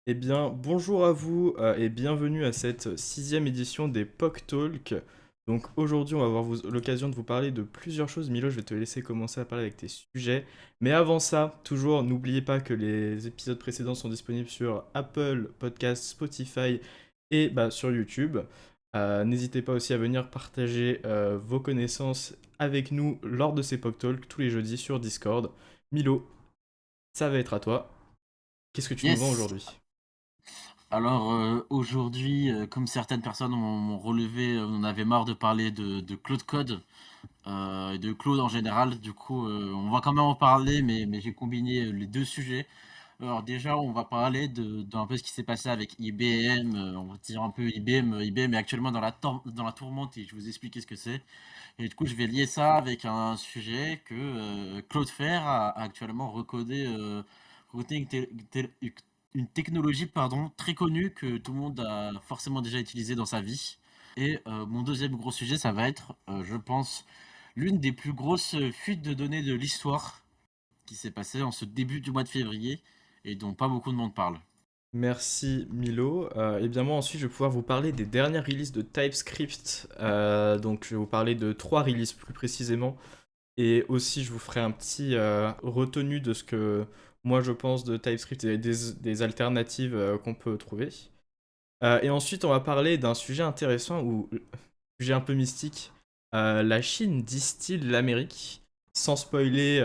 Eh bien, bonjour à vous et bienvenue à cette sixième édition des POC Talk. Donc aujourd'hui, on va avoir l'occasion de vous parler de plusieurs choses. Milo, je vais te laisser commencer à parler avec tes sujets. Mais avant ça, toujours, n'oubliez pas que les épisodes précédents sont disponibles sur Apple Podcasts, Spotify et sur YouTube. N'hésitez pas aussi à venir partager vos connaissances avec nous lors de ces POC Talk tous les jeudis sur Discord. Milo, ça va être à toi. Qu'est-ce que tu nous vends Yes. aujourd'hui? Alors aujourd'hui, comme certaines personnes m'ont relevé, on avait marre de parler de Claude Code et de Claude en général. Du coup, on va quand même en parler, mais j'ai combiné les deux sujets. Alors déjà, on va parler d'un peu ce qui s'est passé avec IBM. On va dire un peu IBM. IBM est actuellement dans la tourmente et je vais vous expliquer ce que c'est. Et du coup, je vais lier ça avec un sujet que Claude Fer a actuellement recodé une technologie pardon, très connue que tout le monde a forcément déjà utilisée dans sa vie. Et mon deuxième gros sujet, ça va être, je pense, l'une des plus grosses fuites de données de l'histoire qui s'est passée en ce début du mois de février et dont pas beaucoup de monde parle. Merci Milo. Et bien moi ensuite je vais pouvoir vous parler des dernières releases de TypeScript. Donc je vais vous parler de trois releases plus précisément. Et aussi je vous ferai un petit retenu de ce que moi je pense de TypeScript et des alternatives qu'on peut trouver. Et ensuite on va parler d'un sujet intéressant ou sujet un peu mystique. La Chine distille l'Amérique. Sans spoiler,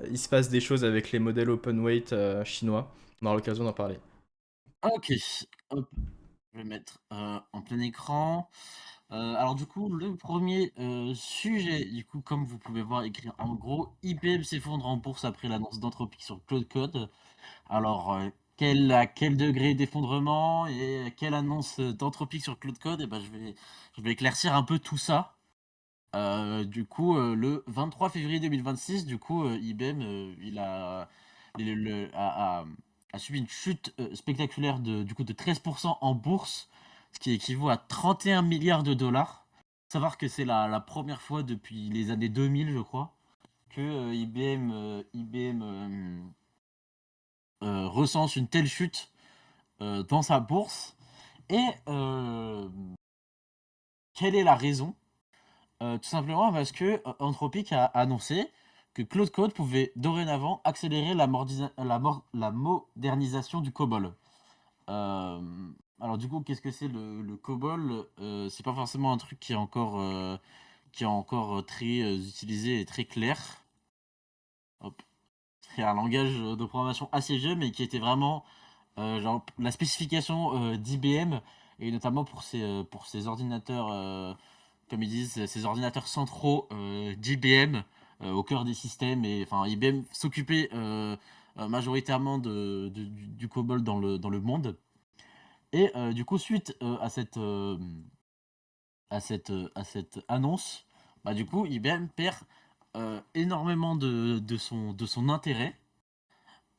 il se passe des choses avec les modèles open weight chinois. On aura l'occasion d'en parler. Ok, hop, je vais mettre en plein écran. Alors du coup, le premier sujet, du coup, comme vous pouvez voir écrit en gros, IBM s'effondre en bourse après l'annonce d'Anthropic sur Cloud Code. Alors, à quel degré d'effondrement et quelle annonce d'Anthropic sur Cloud Code? Et ben, je vais éclaircir un peu tout ça. Du coup, le 23 février 2026, du coup, IBM, a subi une chute spectaculaire du coup, de 13% en bourse, ce qui équivaut à 31 milliards de dollars. Savoir que c'est la première fois depuis les années 2000, je crois, que IBM recense une telle chute dans sa bourse. Et quelle est la raison? Tout simplement parce que Anthropic a annoncé que Claude Code pouvait dorénavant accélérer la modernisation du COBOL. Euh, alors du coup, qu'est-ce que c'est le COBOL? C'est pas forcément un truc qui est encore très utilisé et très clair. Hop. C'est un langage de programmation assez vieux, mais qui était vraiment genre, la spécification d'IBM, et notamment pour ses ordinateurs, comme ils disent, ces ordinateurs centraux d'IBM au cœur des systèmes. Et enfin, IBM s'occupait majoritairement du COBOL dans le monde. Et du coup, suite à cette annonce, bah, du coup, IBM perd énormément de son intérêt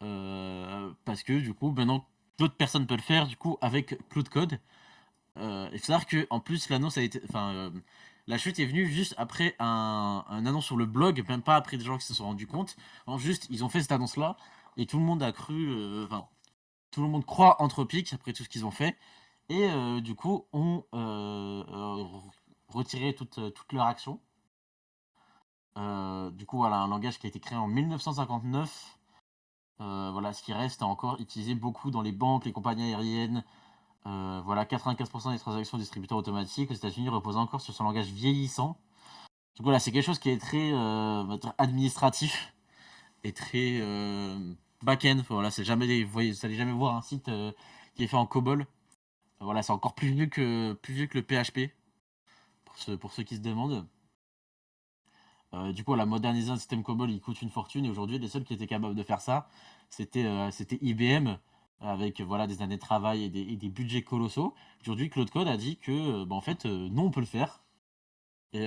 parce que du coup, maintenant, d'autres personnes peuvent le faire du coup avec Cloud Code. Il faut savoir que en plus l'annonce a été, la chute est venue juste après un annonce sur le blog, même pas après des gens qui se sont rendus compte. Non, juste ils ont fait cette annonce là et tout le monde a cru, tout le monde croit Anthropic après tout ce qu'ils ont fait et du coup ont retiré toute leur action. Du coup voilà un langage qui a été créé en 1959. Voilà ce qui reste encore utilisé beaucoup dans les banques, les compagnies aériennes. Voilà, 95% des transactions distributeurs automatiques aux États-Unis reposent encore sur son langage vieillissant. Donc voilà, c'est quelque chose qui est très on va dire administratif et très back-end. Voilà, c'est jamais, vous allez jamais voir un site qui est fait en COBOL. Voilà, c'est encore plus vieux que le PHP pour ceux qui se demandent. Du coup, la moderniser un système COBOL, il coûte une fortune. Et aujourd'hui, les seuls qui étaient capables de faire ça, c'était IBM, avec voilà, des années de travail et des budgets colossaux. Aujourd'hui, Claude Code a dit que, en fait, non, on peut le faire. Et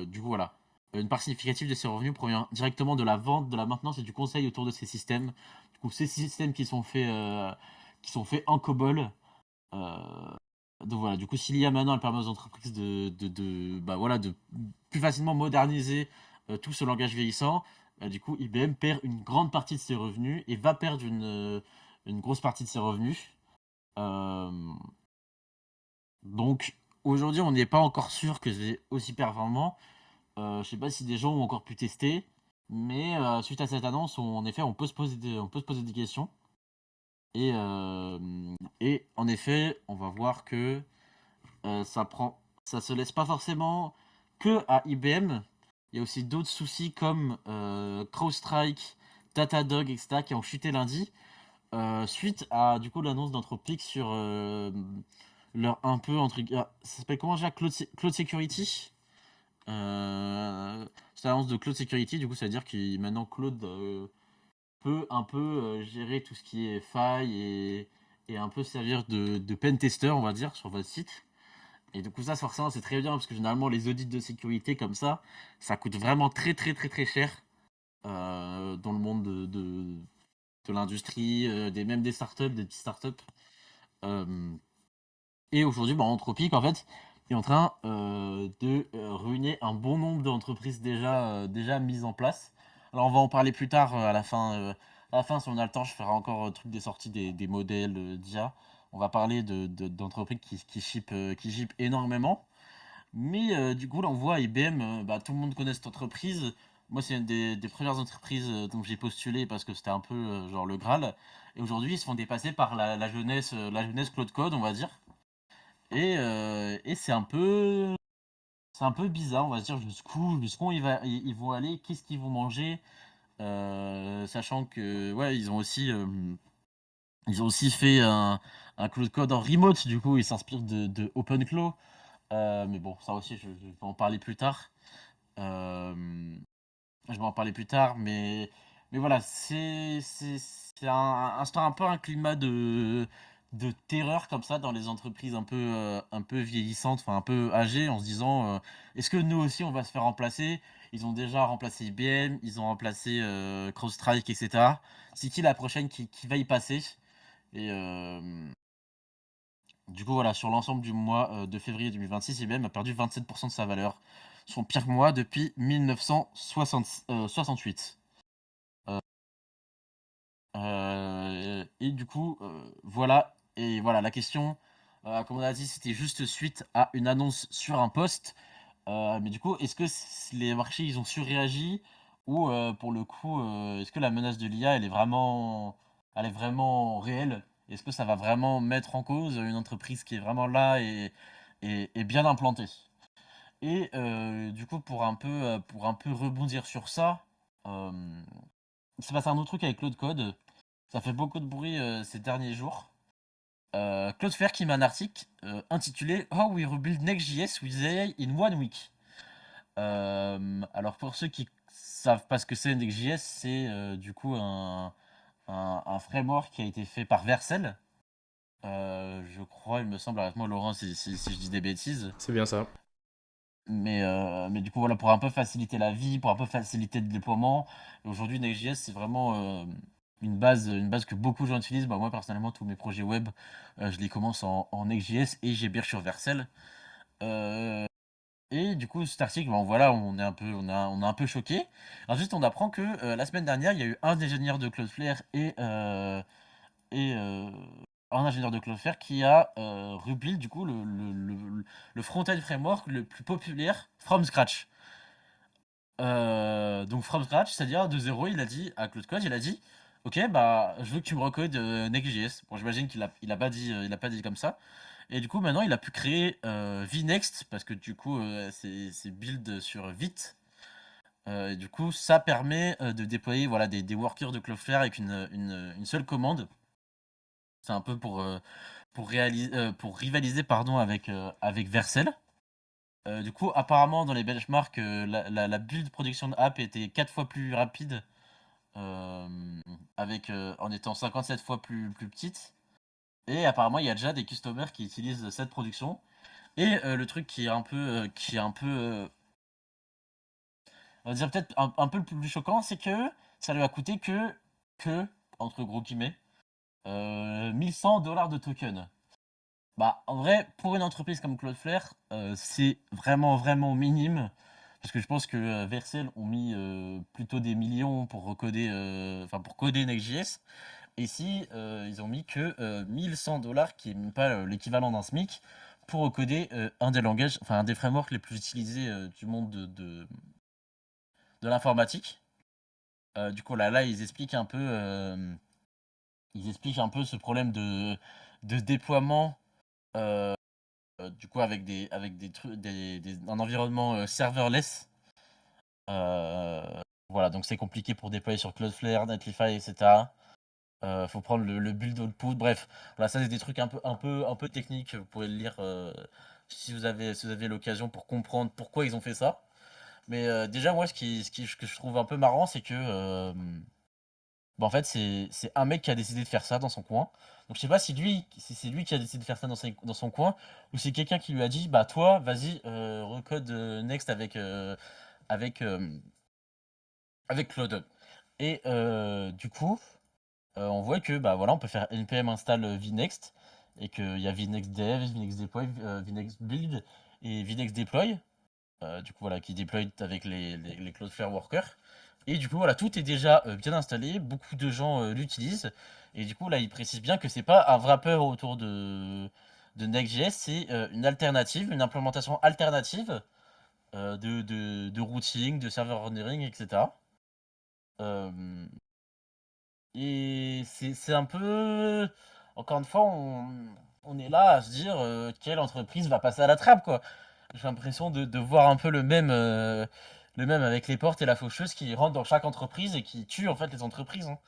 du coup, voilà. Une part significative de ses revenus provient directement de la vente, de la maintenance et du conseil autour de ces systèmes. Du coup, ces systèmes qui sont faits en COBOL. euh, donc voilà, du coup, s'il y a maintenant, elle permet aux entreprises voilà, de plus facilement moderniser tout ce langage vieillissant. Du coup, IBM perd une grande partie de ses revenus et va perdre une grosse partie de ses revenus. Donc aujourd'hui, on n'est pas encore sûr que c'est aussi performant. Je sais pas si des gens ont encore pu tester, mais suite à cette annonce, en effet, on peut se poser des questions. Et en effet, on va voir que ça se laisse pas forcément que à IBM. Il y a aussi d'autres soucis comme CrowdStrike, Datadog, etc. qui ont chuté lundi suite à du coup l'annonce d'Anthropic sur leur un peu ça s'appelle comment déjà Cloud Security. C'est l'annonce de Cloud Security, du coup ça veut dire que maintenant Cloud peut un peu gérer tout ce qui est faille et un peu servir de pen tester, on va dire, sur votre site. Et du coup, ça, forcément, c'est très bien parce que généralement, les audits de sécurité comme ça coûte vraiment très, très, très, très cher dans le monde de l'industrie, même des startups, des petites startups. Euh, et aujourd'hui, bah, Anthropic, en fait, est en train de ruiner un bon nombre d'entreprises déjà mises en place. Alors, on va en parler plus tard à la fin. À la fin, si on a le temps, je ferai encore truc des sorties des modèles d'IA. On va parler d'entreprises qui ship énormément. Mais du coup, là, on voit IBM, bah, tout le monde connaît cette entreprise. Moi, c'est une des premières entreprises dont j'ai postulé parce que c'était un peu genre le Graal. Et aujourd'hui, ils se font dépasser par la jeunesse Claude Code, on va dire. Et c'est un peu bizarre, on va se dire jusqu'où ils vont aller, qu'est-ce qu'ils vont manger, sachant que ouais, ils ont aussi fait un Claude Code en remote, du coup, ils s'inspirent de OpenClaw. Mais bon, ça aussi, je vais en parler plus tard. Euh, je vais en parler plus tard, mais voilà, c'est instaure un peu un climat de terreur comme ça dans les entreprises un peu vieillissantes, enfin un peu âgées, en se disant est-ce que nous aussi on va se faire remplacer? Ils ont déjà remplacé IBM, ils ont remplacé CrowdStrike, etc. C'est qui la prochaine qui va y passer? Et du coup, voilà, sur l'ensemble du mois de février 2026, IBM a perdu 27% de sa valeur. Son pire mois depuis 1968. Et du coup, voilà. Et voilà, la question, comme on a dit, c'était juste suite à une annonce sur un post. Mais du coup, est-ce que les marchés, ils ont surréagi ou pour le coup, est-ce que la menace de l'IA, elle est vraiment réelle? Est-ce que ça va vraiment mettre en cause une entreprise qui est vraiment là et bien implantée? Et du coup, pour un peu rebondir sur ça, euh, il s'est passé un autre truc avec Claude Code. Ça fait beaucoup de bruit ces derniers jours. Claude Fer qui met un article intitulé How we rebuild Next.js with AI in 1 week. Alors pour ceux qui savent pas ce que c'est Next.js, c'est du coup un framework qui a été fait par Vercel. Je crois, il me semble, arrête-moi Laurent si je dis des bêtises. C'est bien ça. Mais du coup, voilà, pour un peu faciliter la vie, pour un peu faciliter le déploiement. Et aujourd'hui, Next.js, c'est vraiment une base que beaucoup de gens utilisent. Bah, moi, personnellement, tous mes projets web, je les commence en Next.js et j'héberge sur Vercel. Euh, et du coup, cet article, bon, voilà, on est un peu choqué. Ensuite, on apprend que la semaine dernière, il y a eu un ingénieur de Cloudflare et un ingénieur de Cloudflare qui a rebuild du coup le front-end framework le plus populaire from scratch. Donc from scratch, c'est-à-dire de zéro, il a dit à Claude Code, il a dit ok, bah je veux que tu me recodes Next.js. Bon, j'imagine il a pas dit comme ça. Et du coup, maintenant, il a pu créer Vnext parce que du coup, c'est build sur Vite. Et du coup, ça permet de déployer voilà des workers de Cloudflare avec une seule commande. C'est un peu pour rivaliser pardon, avec Vercel. Du coup, apparemment, dans les benchmarks, la build production de app était 4 fois plus rapide, euh, en étant 57 fois plus petite. Et apparemment, il y a déjà des customers qui utilisent cette production. Et le truc on va dire peut-être un peu le plus choquant, c'est que ça lui a coûté entre gros guillemets, 1100 $ de token. Bah, en vrai, pour une entreprise comme Cloudflare, c'est vraiment, vraiment minime. Parce que je pense que Vercel ont mis plutôt des millions pour recoder, enfin pour coder Next.js. Et si ils ont mis que 1100 $, qui est même pas l'équivalent d'un SMIC, pour recoder un des langages, enfin un des frameworks les plus utilisés du monde de l'informatique. Du coup, là, ils expliquent un peu ce problème de déploiement, du coup, avec des trucs, un environnement serverless. Voilà, donc c'est compliqué pour déployer sur Cloudflare, Netlify, etc. Faut prendre le build output. Bref, voilà, ça c'est des trucs un peu techniques. Vous pouvez le lire si vous avez l'occasion pour comprendre pourquoi ils ont fait ça. Mais déjà, moi, ce que je trouve un peu marrant, c'est que bah, en fait, c'est un mec qui a décidé de faire ça dans son coin. Donc je sais pas si c'est lui qui a décidé de faire ça dans son coin, ou c'est quelqu'un qui lui a dit, bah toi, vas-y, recode Next avec, euh, avec Claude. Et du coup, on voit que bah voilà, on peut faire npm install vnext, et qu'il y a vnext dev, vnext deploy, vnext build et vnext deploy. Du coup voilà, qui déploie avec les Cloudflare workers. Et du coup voilà, tout est déjà bien installé, beaucoup de gens l'utilisent. Et du coup là, il précise bien que c'est pas un wrapper autour de Next.js, c'est une alternative, une implémentation alternative de routing, de server rendering, etc. Euh, et c'est un peu... Encore une fois, on est là à se dire quelle entreprise va passer à la trappe, quoi. J'ai l'impression de voir un peu le même avec les portes et la faucheuse qui rentrent dans chaque entreprise et qui tuent en fait les entreprises, hein.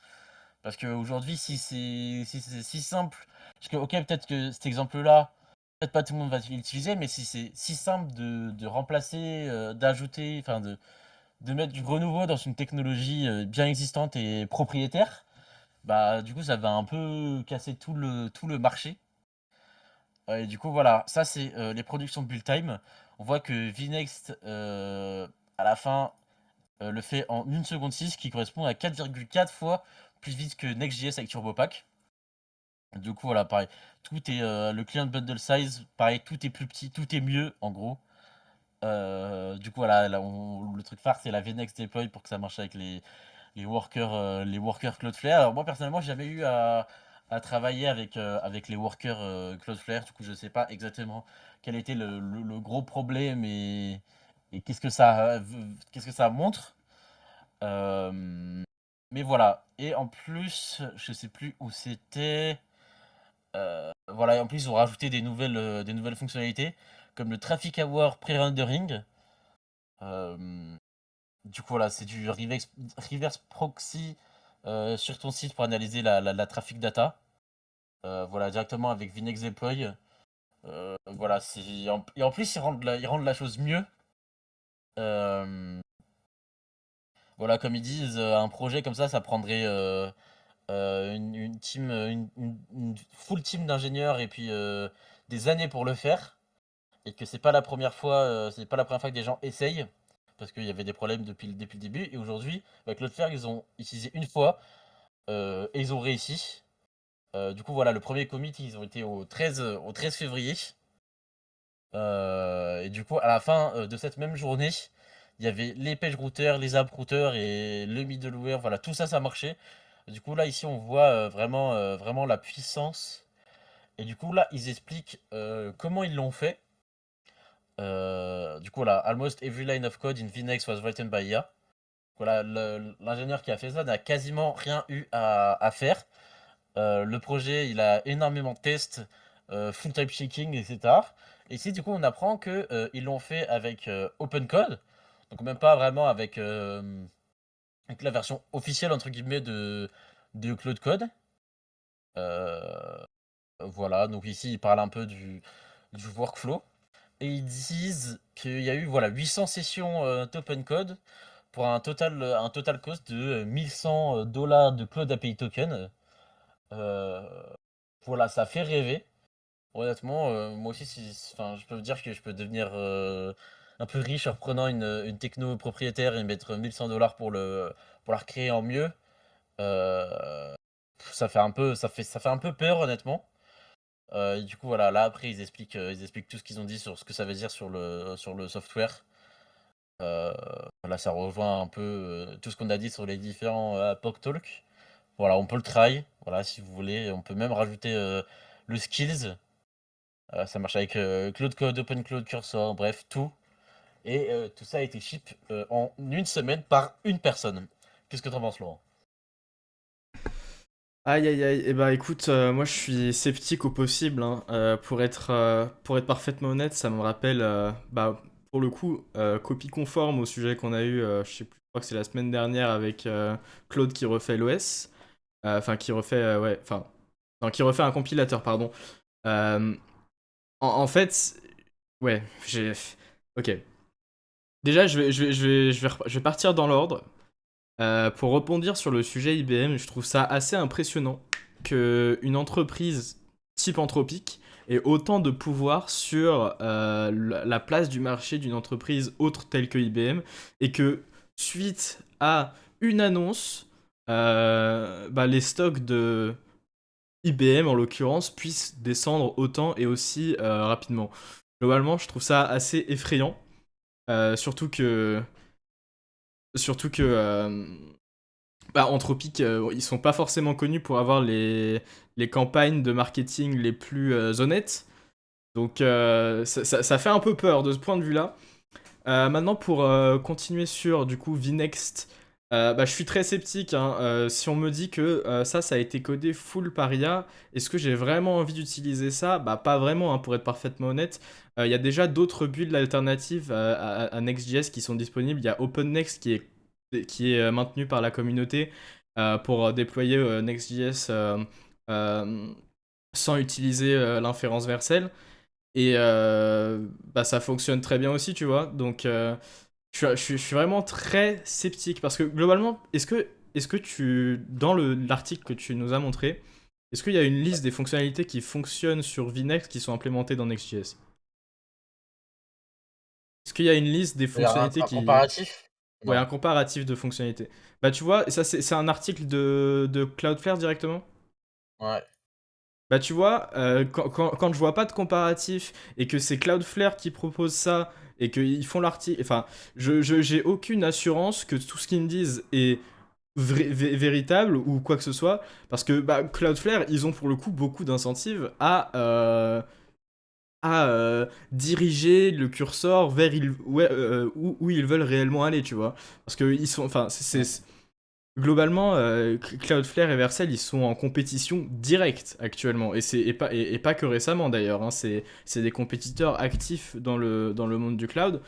Parce qu'aujourd'hui, si c'est si simple, parce que ok, peut-être que cet exemple-là, peut-être pas tout le monde va l'utiliser, mais si c'est si simple de remplacer, d'ajouter, enfin de mettre du renouveau dans une technologie bien existante et propriétaire, bah du coup ça va un peu casser tout le marché. Et du coup voilà, ça c'est les productions build time. On voit que Vnext à la fin le fait en 1 seconde 6, qui correspond à 4,4 fois plus vite que Next.js avec TurboPack. Du coup voilà, pareil, tout est le client bundle size, pareil, tout est plus petit, tout est mieux en gros. Du coup voilà, le truc phare c'est la Vnext deploy pour que ça marche avec les workers Cloudflare. Alors moi personnellement, j'ai jamais eu à travailler avec les workers Cloudflare. Du coup, je sais pas exactement quel était le gros problème et qu'est-ce que ça montre. Euh, mais voilà. Et en plus, je sais plus où c'était. Voilà. Et en plus, ils ont rajouté des nouvelles fonctionnalités comme le traffic aware pre-rendering. Euh, Du coup, voilà, c'est du reverse proxy sur ton site pour analyser la traffic data. Voilà, directement avec Vnext Deploy. Voilà, et en plus, ils rendent la chose mieux. Euh, voilà, comme ils disent, un projet comme ça prendrait une team, une full team d'ingénieurs et puis des années pour le faire. Et que c'est pas la première fois que des gens essayent. Parce qu'il y avait des problèmes depuis le début. Et aujourd'hui, avec Cloudflare, ils ont utilisé une fois. Et ils ont réussi. Du coup, voilà, le premier commit, ils ont été au 13 février. Et du coup, à la fin de cette même journée, il y avait les page routers, les app routers et le middleware. Voilà, tout ça, ça marchait. Du coup, là, ici, on voit vraiment la puissance. Et du coup, là, ils expliquent comment ils l'ont fait. Du coup, là, almost every line of code in Vnext was written by IA. Voilà, l'ingénieur qui a fait ça n'a quasiment rien eu à faire. Le projet, il a énormément de tests, full type checking, etc. Et ici, du coup, on apprend que ils l'ont fait avec OpenCode, donc même pas vraiment avec la version officielle entre guillemets de Claude Code. Euh, voilà, donc ici, ils parlent un peu du workflow. Et ils disent qu'il y a eu voilà 800 sessions d'OpenCode pour un total cost de 1100 dollars de Cloud API Token. Euh, voilà, ça fait rêver. Honnêtement, moi aussi, enfin, je peux vous dire que je peux devenir un peu riche en reprenant une techno propriétaire et mettre 1100 $ pour la recréer en mieux. Euh, ça fait un peu peur, honnêtement. Et du coup, voilà, là après, ils expliquent tout ce qu'ils ont dit sur ce que ça veut dire sur le software. Là, ça rejoint un peu tout ce qu'on a dit sur les différents POC Talk. Voilà, on peut le try, voilà, si vous voulez. On peut même rajouter le skills. Ça marche avec Cloud Code, Open Cloud Cursor, bref, tout. Et tout ça a été ship en une semaine par une personne. Qu'est-ce que t'en penses, Laurent? Aïe aïe aïe, et bah écoute, moi je suis sceptique au possible, hein. Pour être parfaitement honnête, ça me rappelle, bah pour le coup, copie conforme au sujet qu'on a eu, je sais plus, je crois que c'est la semaine dernière avec Claude qui refait l'OS, enfin qui refait, ouais, enfin, non, qui refait un compilateur, pardon. Euh, en fait, ouais, ok. Déjà, je vais partir dans l'ordre. Pour rebondir sur le sujet IBM, je trouve ça assez impressionnant qu'une entreprise type Anthropic ait autant de pouvoir sur la place du marché d'une entreprise autre telle que IBM et que suite à une annonce, bah, les stocks de IBM en l'occurrence puissent descendre autant et aussi rapidement. Globalement, je trouve ça assez effrayant, surtout que bah, Anthropic, ils sont pas forcément connus pour avoir les campagnes de marketing les plus honnêtes. Donc ça fait un peu peur de ce point de vue-là. Maintenant, pour continuer sur du coup VNext, bah, je suis très sceptique, hein. Si on me dit que ça a été codé full par IA, est-ce que j'ai vraiment envie d'utiliser ça? Bah, pas vraiment, hein, pour être parfaitement honnête. Il y a déjà d'autres builds alternatives à Next.js qui sont disponibles. Il y a OpenNext qui est maintenu par la communauté pour déployer Next.js euh, sans utiliser l'inférence Vercel. Et bah, ça fonctionne très bien aussi, tu vois. Donc, je suis vraiment très sceptique parce que globalement, dans l'article que tu nous as montré, est-ce qu'il y a une liste des fonctionnalités qui fonctionnent sur VNext qui sont implémentées dans Next.js? Est-ce qu'il y a une liste des C'est-à-dire fonctionnalités un qui... comparatif? Ouais, un Non. comparatif de fonctionnalités. Bah, tu vois, ça, c'est un article de Cloudflare directement. Ouais. Bah, tu vois, quand je vois pas de comparatif et que c'est Cloudflare qui propose ça et qu'ils font l'article. Enfin, j'ai aucune assurance que tout ce qu'ils me disent est véritable ou quoi que ce soit. Parce que bah, Cloudflare, ils ont pour le coup beaucoup d'incentives à diriger le curseur vers où ils veulent réellement aller, tu vois. Parce que ils sont. Enfin, Ouais. globalement, Cloudflare et Vercel, ils sont en compétition directe actuellement. Et pas que récemment d'ailleurs, hein. C'est des compétiteurs actifs dans le monde du cloud.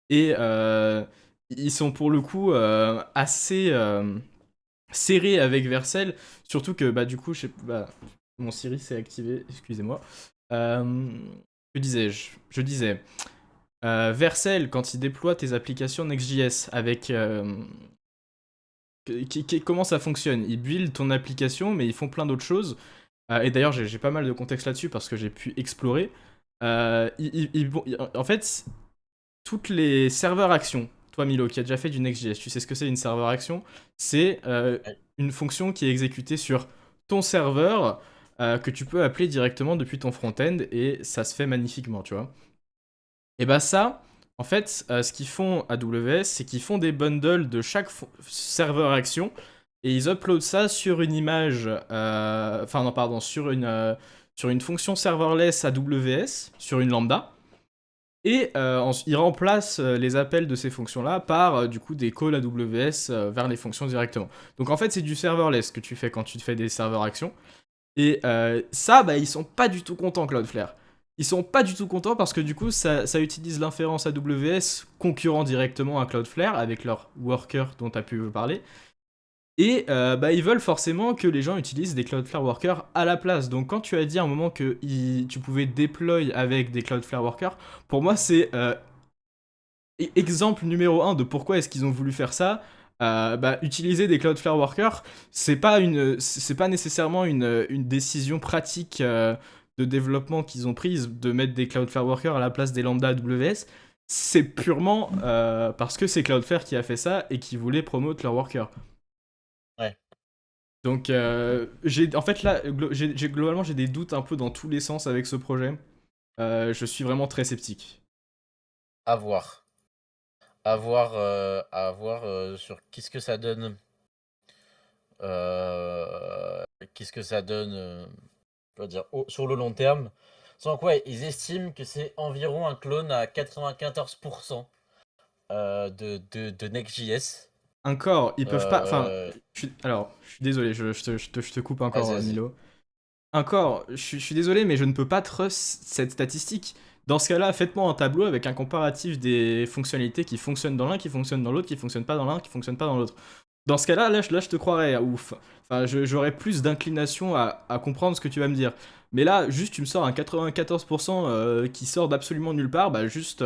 Et ils sont pour le coup assez serrés avec Vercel. Surtout que, bah, du coup, bah, mon Siri s'est activé, excusez-moi. Euh, que disais-je? Je disais, Vercel, quand il déploie tes applications Next.js avec comment ça fonctionne? Ils build ton application, mais ils font plein d'autres choses. Et d'ailleurs, j'ai pas mal de contexte là-dessus parce que j'ai pu explorer. En fait, toutes les serveurs actions, toi Milo, qui a déjà fait du Next.js, tu sais ce que c'est une serveur action? C'est Ouais. une fonction qui est exécutée sur ton serveur que tu peux appeler directement depuis ton front-end et ça se fait magnifiquement, tu vois. Et bah ça, en fait, ce qu'ils font AWS, c'est qu'ils font des bundles de chaque serveur action et ils uploadent ça sur une image, enfin non pardon, sur une fonction serverless AWS, sur une lambda. Et ils remplacent les appels de ces fonctions-là par du coup des calls AWS vers les fonctions directement. Donc en fait, c'est du serverless que tu fais quand tu te fais des serveurs actions. Et ça, bah, ils sont pas du tout contents, Cloudflare. Ils sont pas du tout contents parce que du coup, ça utilise l'inférence AWS concurrent directement à Cloudflare avec leur worker dont tu as pu parler. Et bah, ils veulent forcément que les gens utilisent des Cloudflare Workers à la place. Donc quand tu as dit à un moment que tu pouvais deploy avec des Cloudflare Workers, pour moi c'est exemple numéro un de pourquoi est-ce qu'ils ont voulu faire ça. Bah, utiliser des Cloudflare Workers, c'est pas nécessairement une décision pratique de développement qu'ils ont prise de mettre des Cloudflare Workers à la place des lambda AWS. C'est purement parce que c'est Cloudflare qui a fait ça et qui voulait promouvoir leur worker. Ouais. Donc, en fait, là, globalement, j'ai des doutes un peu dans tous les sens avec ce projet. Je suis vraiment très sceptique. À voir. À voir sur qu'est-ce que ça donne Qu'est-ce que ça donne, on va dire, sur le long terme? Sans quoi, ils estiment que c'est environ un clone à 94% de Next.js. Encore, ils peuvent pas. Enfin, Euh, alors, je suis désolé, je te coupe Vas-y, encore, vas-y. Milo. Encore, je suis désolé, mais je ne peux pas trust cette statistique. Dans ce cas-là, faites-moi un tableau avec un comparatif des fonctionnalités qui fonctionnent dans l'un, qui fonctionnent dans l'autre, qui fonctionnent pas dans l'un, qui fonctionnent pas dans l'autre. Dans ce cas-là, là, je te croirais, ouf. Enfin, j'aurais plus d'inclination à comprendre ce que tu vas me dire. Mais là, juste, tu me sors un 94% qui sort d'absolument nulle part, bah juste,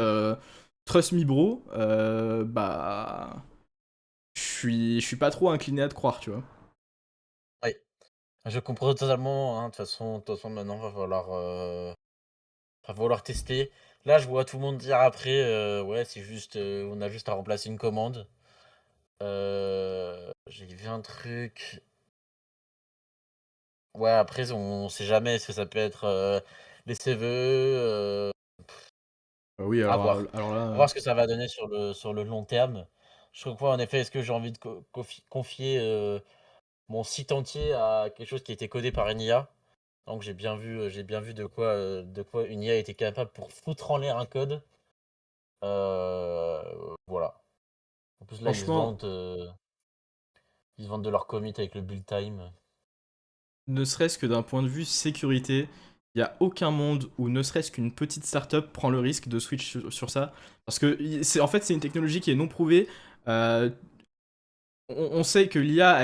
trust me bro, bah, je suis pas trop incliné à te croire, tu vois. Oui, je comprends totalement, hein. De toute façon, maintenant, va falloir tester. Là, je vois tout le monde dire après, ouais, c'est juste, on a juste à remplacer une commande. J'ai vu un truc. Ouais, après, on sait jamais, est-ce que ça peut être les CVE, Oui, à alors, voir. alors À là, voir ce que ça va donner sur le long terme. Je crois, en effet, est-ce que j'ai envie de confier mon site entier à quelque chose qui a été codé par une IA? Donc j'ai bien vu de quoi une IA était capable pour foutre en l'air un code. Voilà. En plus là, ils se franchement, vantent, de leur commit avec le build time. ne serait-ce que d'un point de vue sécurité, il n'y a aucun monde où ne serait-ce qu'une petite startup prend le risque de switch sur ça. Parce que en fait, c'est une technologie qui est non prouvée. Euh, on sait que l'IA,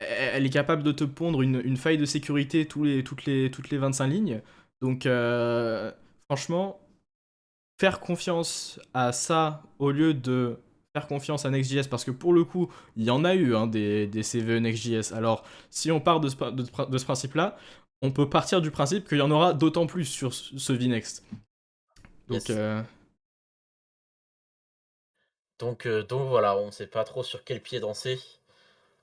elle est capable de te pondre une faille de sécurité toutes les 25 lignes. Donc, franchement, faire confiance à ça au lieu de faire confiance à Next.js, parce que pour le coup, il y en a eu hein, des CVE Next.js. Alors, si on part de ce principe-là, on peut partir du principe qu'il y en aura d'autant plus sur ce VNext. Donc, Yes. Donc voilà, on sait pas trop sur quel pied danser.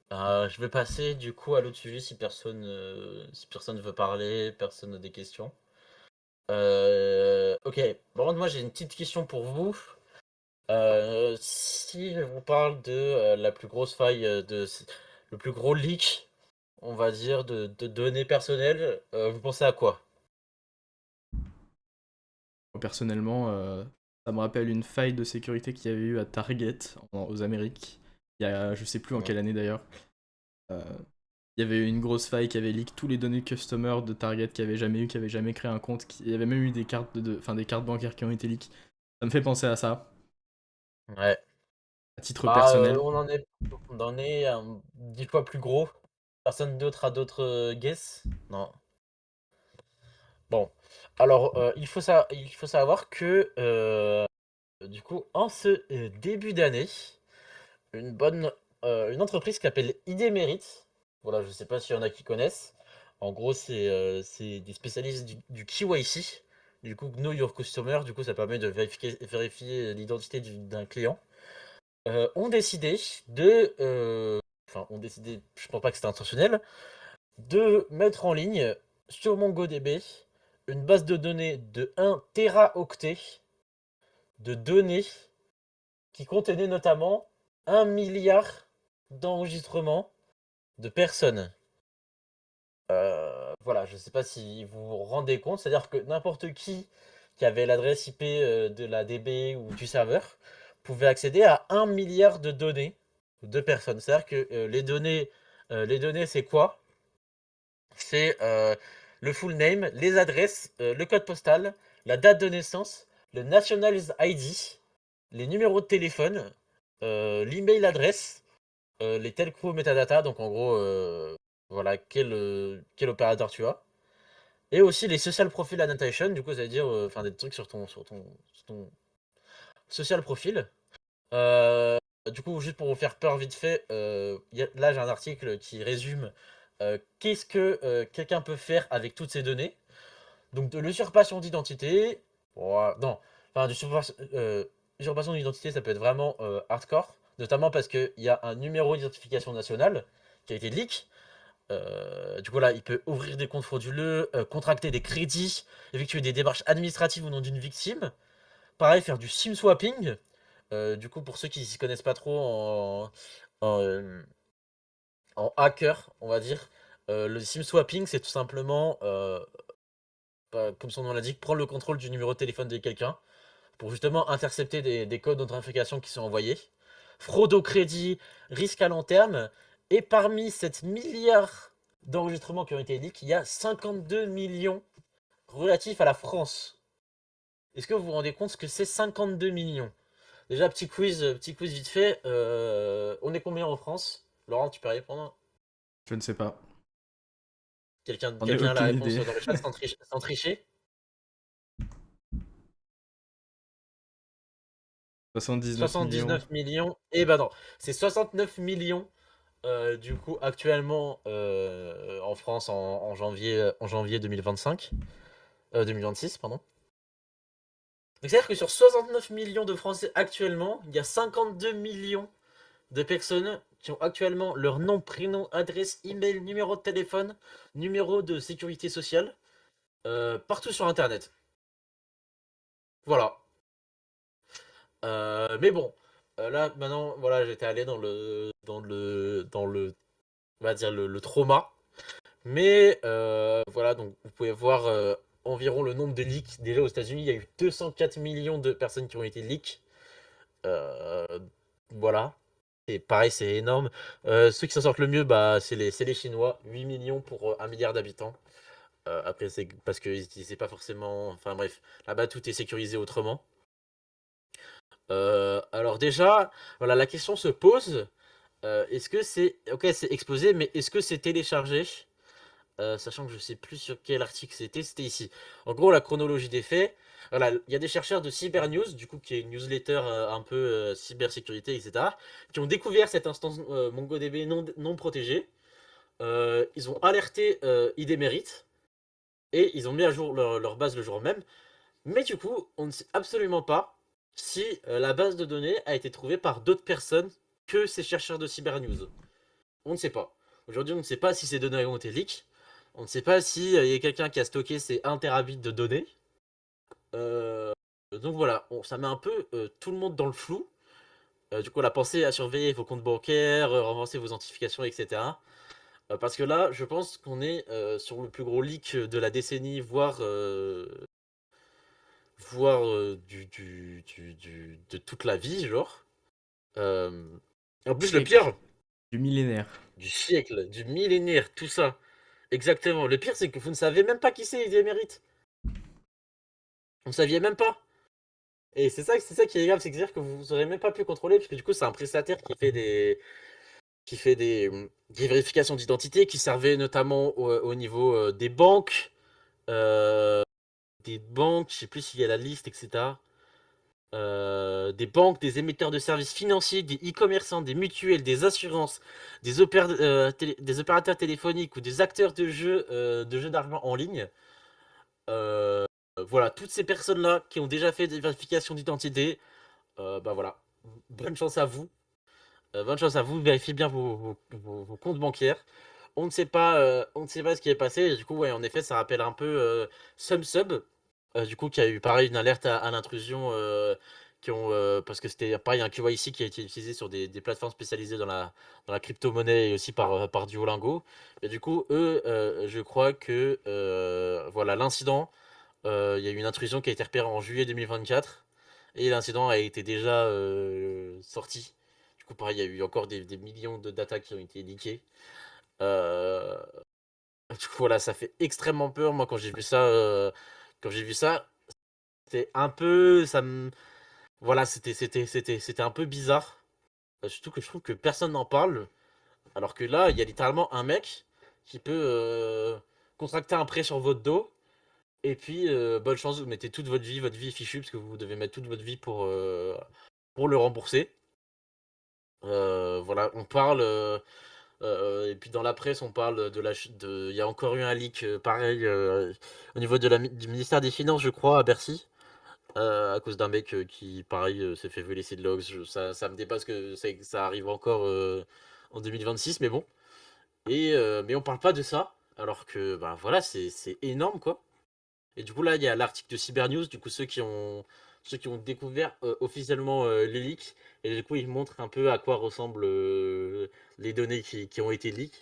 Je vais passer du coup à l'autre sujet si personne veut parler, personne n'a des questions. Ok, bon, moi j'ai une petite question pour vous. Si je vous parle de la plus grosse faille, le plus gros leak, on va dire, de données personnelles, vous pensez à quoi? personnellement, ça me rappelle une faille de sécurité qu'il y avait eu à Target aux Amériques. Il y a, je sais plus en Ouais. quelle année d'ailleurs. Euh, il y avait eu une grosse faille qui avait leak tous les données customer de Target qui avait jamais créé un compte. Il y avait même eu des cartes, enfin, des cartes bancaires qui ont été leak. Ça me fait penser à ça, Ouais. à titre Bah, personnel. on en est 10 fois plus gros. Personne d'autre a d'autres guess? Non. Bon. Alors, il faut savoir que, du coup, en ce début d'année, une entreprise qui s'appelle ID Merit, voilà, je sais pas s'il y en a qui connaissent. En gros, c'est des spécialistes du KYC, du coup, Know Your Customer, du coup, ça permet de vérifier l'identité d'un client. Ont décidé enfin, ont décidé, je pense pas que c'était intentionnel, de mettre en ligne sur MongoDB une base de données de 1 téraoctet de données qui contenait notamment 1 milliard d'enregistrements de personnes. Voilà, je ne sais pas si vous vous rendez compte, c'est-à-dire que n'importe qui avait l'adresse IP de la DB ou du serveur pouvait accéder à 1 milliard de données de personnes. C'est-à-dire que les données, c'est quoi? C'est le full name, les adresses, le code postal, la date de naissance, le National ID, les numéros de téléphone, l'email adresse, les telco metadata, donc en gros, voilà, quel opérateur tu as. Et aussi les social profile annotation, du coup, ça veut dire enfin des trucs sur ton social profile. Euh, du coup, juste pour vous faire peur vite fait, là j'ai un article qui résume qu'est-ce que quelqu'un peut faire avec toutes ces données. Donc de l'usurpation d'identité, non, enfin usurpation d'identité, ça peut être vraiment hardcore, notamment parce qu'il y a un numéro d'identification nationale qui a été leak. Du coup là, il peut ouvrir des comptes frauduleux, contracter des crédits, effectuer des démarches administratives au nom d'une victime. Pareil, faire du SIM swapping. Du coup, pour ceux qui s'y connaissent pas trop en, en hacker, on va dire. Le SIM swapping, c'est tout simplement, comme son nom l'indique, prendre le contrôle du numéro de téléphone de quelqu'un pour justement intercepter des codes d'authentification qui sont envoyés. Fraude au crédit, risque à long terme. Et parmi 7 milliards d'enregistrements qui ont été leaks, il y a 52 millions relatifs à la France. Est-ce que vous vous rendez compte ce que c'est 52 millions? Déjà, petit quiz vite fait. On est combien en France? Laurent, tu peux répondre? Je ne sais pas. J'en ai Quelqu'un a la aucune réponse idée. dans le chat sans tricher? 79 millions. 79 millions. Eh ben non, c'est 69 millions du coup actuellement en France en janvier 2025. 2026, pardon. Donc c'est-à-dire que sur 69 millions de Français actuellement, il y a 52 millions de personnes qui ont actuellement leur nom, prénom, adresse, email, numéro de téléphone, numéro de sécurité sociale, partout sur Internet. Voilà. Mais bon, là maintenant, voilà, j'étais allé on va dire le trauma. Mais voilà, donc vous pouvez voir environ le nombre de leaks. Déjà aux États-Unis, il y a eu 204 millions de personnes qui ont été leaks. Euh, voilà. Et pareil, c'est énorme. Ceux qui s'en sortent le mieux, bah, c'est les Chinois. 8 millions pour 1 milliard d'habitants. Après, c'est parce qu'ils n'utilisaient pas forcément. Enfin bref, là-bas, tout est sécurisé autrement. Alors déjà, voilà, la question se pose. Est-ce que c'est... Ok, c'est exposé, mais est-ce que c'est téléchargé? Sachant que je sais plus sur quel article c'était ici. En gros, la chronologie des faits. Voilà, il y a des chercheurs de Cybernews, du coup, qui est une newsletter un peu cybersécurité, etc., qui ont découvert cette instance MongoDB non protégée. Ils ont alerté ID Merit et ils ont mis à jour leur base le jour même. Mais du coup, on ne sait absolument pas si la base de données a été trouvée par d'autres personnes que ces chercheurs de Cybernews. On ne sait pas. Aujourd'hui, on ne sait pas si ces données ont été leaks. On ne sait pas s'il y a quelqu'un qui a stocké ces 1 terabit de données. Euh, donc voilà, ça met un peu tout le monde dans le flou. Du coup, la pensée à surveiller vos comptes bancaires, renforcer vos identifications, etc. Parce que là, je pense qu'on est sur le plus gros leak de la décennie, voire de toute la vie, genre. Euh, En Du plus, le siècle. pire, Du millénaire. du siècle, du millénaire, tout ça. Exactement. Le pire, c'est que vous ne savez même pas qui c'est Idi Émérite. Vous ne saviez même pas. Et c'est ça qui est grave, c'est-à-dire que vous n'aurez même pas pu contrôler, parce que du coup, c'est un prestataire qui fait des vérifications d'identité, qui servait notamment au niveau des banques, je sais plus s'il y a la liste, etc. Des banques, des émetteurs de services financiers, des e-commerçants, des mutuelles, des assurances, des opérateurs téléphoniques ou des acteurs de jeux d'argent en ligne. Euh, voilà, toutes ces personnes-là qui ont déjà fait des vérifications d'identité, bah voilà, bonne chance à vous. Bonne chance à vous, vérifiez bien vos comptes bancaires. On ne sait pas ce qui est passé, et du coup, ouais, en effet, ça rappelle un peu SumSub, du coup, qui a eu pareil une alerte à l'intrusion, parce que c'était pareil un KYC qui a été utilisé sur des plateformes spécialisées dans la crypto-monnaie et aussi par Duolingo. Et du coup, eux, je crois que voilà, l'incident, il y a eu une intrusion qui a été repérée en juillet 2024 et l'incident a été déjà sorti. Du coup, pareil, il y a eu encore des millions de data qui ont été leakés. Euh, du coup, voilà, ça fait extrêmement peur. Moi, quand j'ai vu ça, c'était un peu, voilà, c'était un peu bizarre. Surtout que je trouve que personne n'en parle, alors que là, il y a littéralement un mec qui peut contracter un prêt sur votre dos. Et puis, bonne chance, vous mettez toute votre vie est fichue, parce que vous devez mettre toute votre vie pour le rembourser. Voilà, on parle, et puis dans la presse, on parle il y a encore eu un leak, pareil, au niveau du ministère des Finances, je crois, à Bercy, à cause d'un mec qui, pareil, s'est fait voler ses logs. Ça me dépasse que ça arrive encore en 2026, mais bon. Mais on parle pas de ça, alors que, bah voilà, c'est énorme, quoi. Et du coup, là, il y a l'article de Cybernews, du coup, ceux ceux qui ont découvert officiellement les leaks. Et du coup, ils montrent un peu à quoi ressemblent les données qui ont été leaks.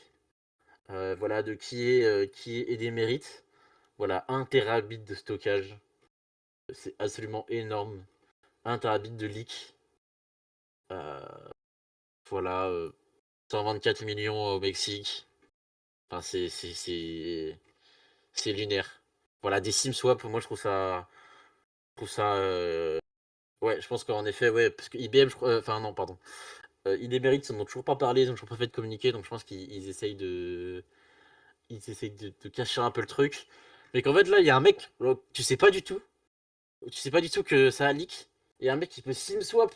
Voilà, de qui est des mérites. Voilà, 1 Tbit de stockage. C'est absolument énorme. 1 Tbit de leak. Euh, voilà, 124 millions au Mexique. Enfin, c'est lunaire. Voilà, des SIM swap, moi je trouve ça. Je trouve ça. Ouais, je pense qu'en effet, ouais, parce que IBM, je crois. Enfin, non, pardon. Idemerics, ils n'ont toujours pas parlé, ils n'ont toujours pas fait de communiqué, donc je pense qu'ils essayent de. Ils essayent de cacher un peu le truc. Mais qu'en fait, là, il y a un mec, tu sais pas du tout. Tu sais pas du tout que ça a leak. Il y a un mec qui peut SIM swap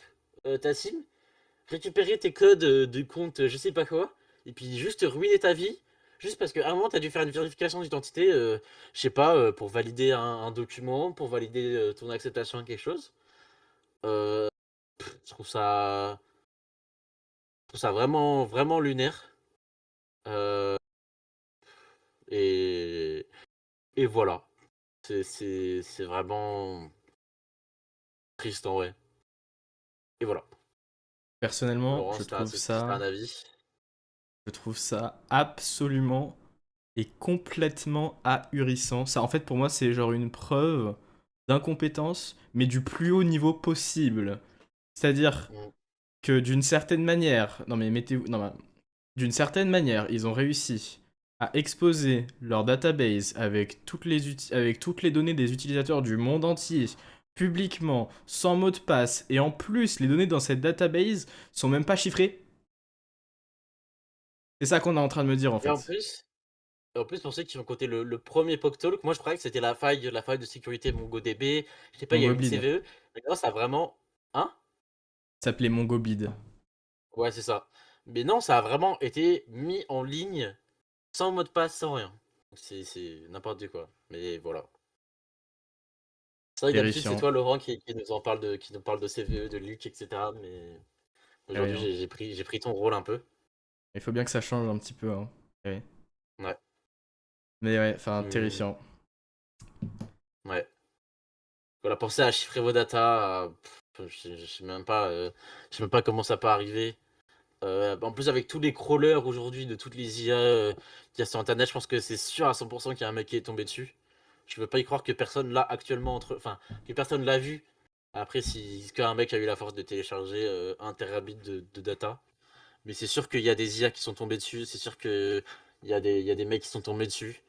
ta SIM, récupérer tes codes de compte, je sais pas quoi, et puis juste ruiner ta vie. Juste parce qu'à un moment, tu as dû faire une vérification d'identité, je sais pas, pour valider un document, pour valider ton acceptation à quelque chose. Euh, je trouve ça, je trouve ça vraiment, vraiment lunaire. Euh, et, et voilà. C'est vraiment triste en vrai. Et voilà. Personnellement, Laurent, si t'as un avis. je trouve ça absolument et complètement ahurissant. Ça, en fait, pour moi, c'est genre une preuve d'incompétence, mais du plus haut niveau possible. C'est-à-dire Mm. que d'une certaine manière, non mais mettez-vous, non, mais d'une certaine manière, ils ont réussi à exposer leur database avec avec toutes les données des utilisateurs du monde entier, publiquement, sans mot de passe, et en plus, les données dans cette database sont même pas chiffrées. C'est ça qu'on est en train de me dire en Et en fait. plus, Et en plus, pour ceux qui ont compté le premier PogTalk, moi je croyais que c'était la faille de sécurité MongoDB. Je sais pas, il y a eu une MongoBid. CVE. Mais non, ça a vraiment. Hein? Ça s'appelait MongoBid. Ouais, c'est ça. Mais non, ça a vraiment été mis en ligne sans mot de passe, sans rien. C'est n'importe quoi. Mais voilà. C'est vrai que d'habitude, c'est Terrifiant. toi, Laurent, qui nous parle de CVE, de Luc, etc. Mais aujourd'hui, Terrifiant. j'ai pris ton rôle un peu. Il faut bien que ça change un petit peu, hein. Ouais. Ouais. Mais ouais, enfin, Hum, terrifiant. ouais. Voilà, pensez à chiffrer vos datas. Je sais même pas comment ça peut arriver. En plus, avec tous les crawlers aujourd'hui de toutes les IA qu'il y a sur Internet, je pense que c'est sûr à 100% qu'il y a un mec qui est tombé dessus. Je veux pas y croire que personne l'a actuellement Enfin, que personne l'a vu. Après, si qu'un mec a eu la force de télécharger 1 Tbit de data. Mais c'est sûr qu'il y a des IA qui sont tombés dessus. C'est sûr qu'il il y a des mecs qui sont tombés dessus.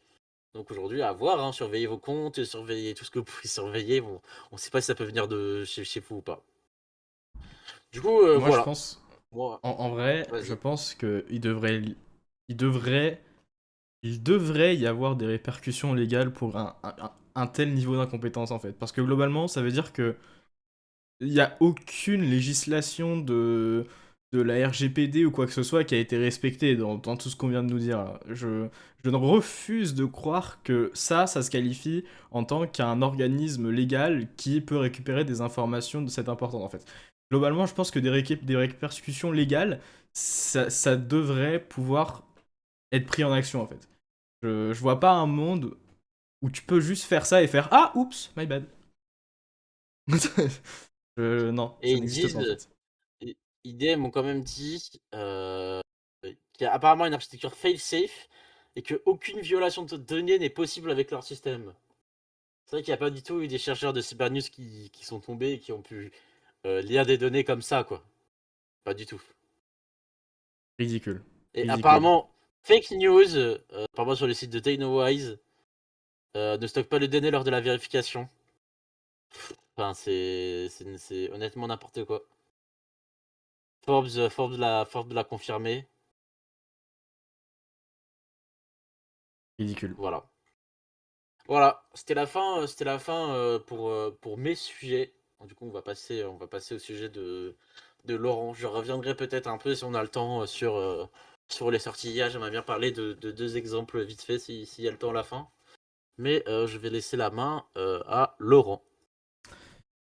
Donc aujourd'hui, à voir, hein, surveillez vos comptes, surveillez tout ce que vous pouvez surveiller. Bon, on sait pas si ça peut venir de chez vous ou pas. Du coup, Moi, je voilà. pense, Moi, en vrai, je vas-y. pense il devrait, il devrait y avoir des répercussions légales pour un tel niveau d'incompétence en fait. Parce que globalement, ça veut dire que il n'y a aucune législation de la RGPD ou quoi que ce soit qui a été respectée dans tout ce qu'on vient de nous dire là. Je ne refuse de croire que ça se qualifie en tant qu'un organisme légal qui peut récupérer des informations de cette importance en fait. Globalement, je pense que des répercussions légales, ça devrait pouvoir être pris en action en fait. Je vois pas un monde où tu peux juste faire ça et faire ah oups my bad. Non, Et ça ils n'existe pas en disent, fait. i- IBM ont quand même dit qu'il y a apparemment une architecture fail-safe et qu'aucune violation de données n'est possible avec leur système. C'est vrai qu'il n'y a pas du tout eu des chercheurs de Cybernews qui sont tombés et qui ont pu lire des données comme ça, quoi. Pas du tout. Ridicule. Et Ridicule. apparemment, fake news, apparemment sur le site de TechnoWise, ne stocke pas les données lors de la vérification. Enfin, c'est honnêtement n'importe quoi. Forbes l'a confirmé. Ridicule. Voilà. Voilà, c'était la fin pour mes sujets. Du coup, on va passer au sujet de Laurent. Je reviendrai peut-être un peu si on a le temps sur les sorties IA. J'aimerais bien parler de deux exemples vite fait s'il y a le temps à la fin. Mais je vais laisser la main à Laurent.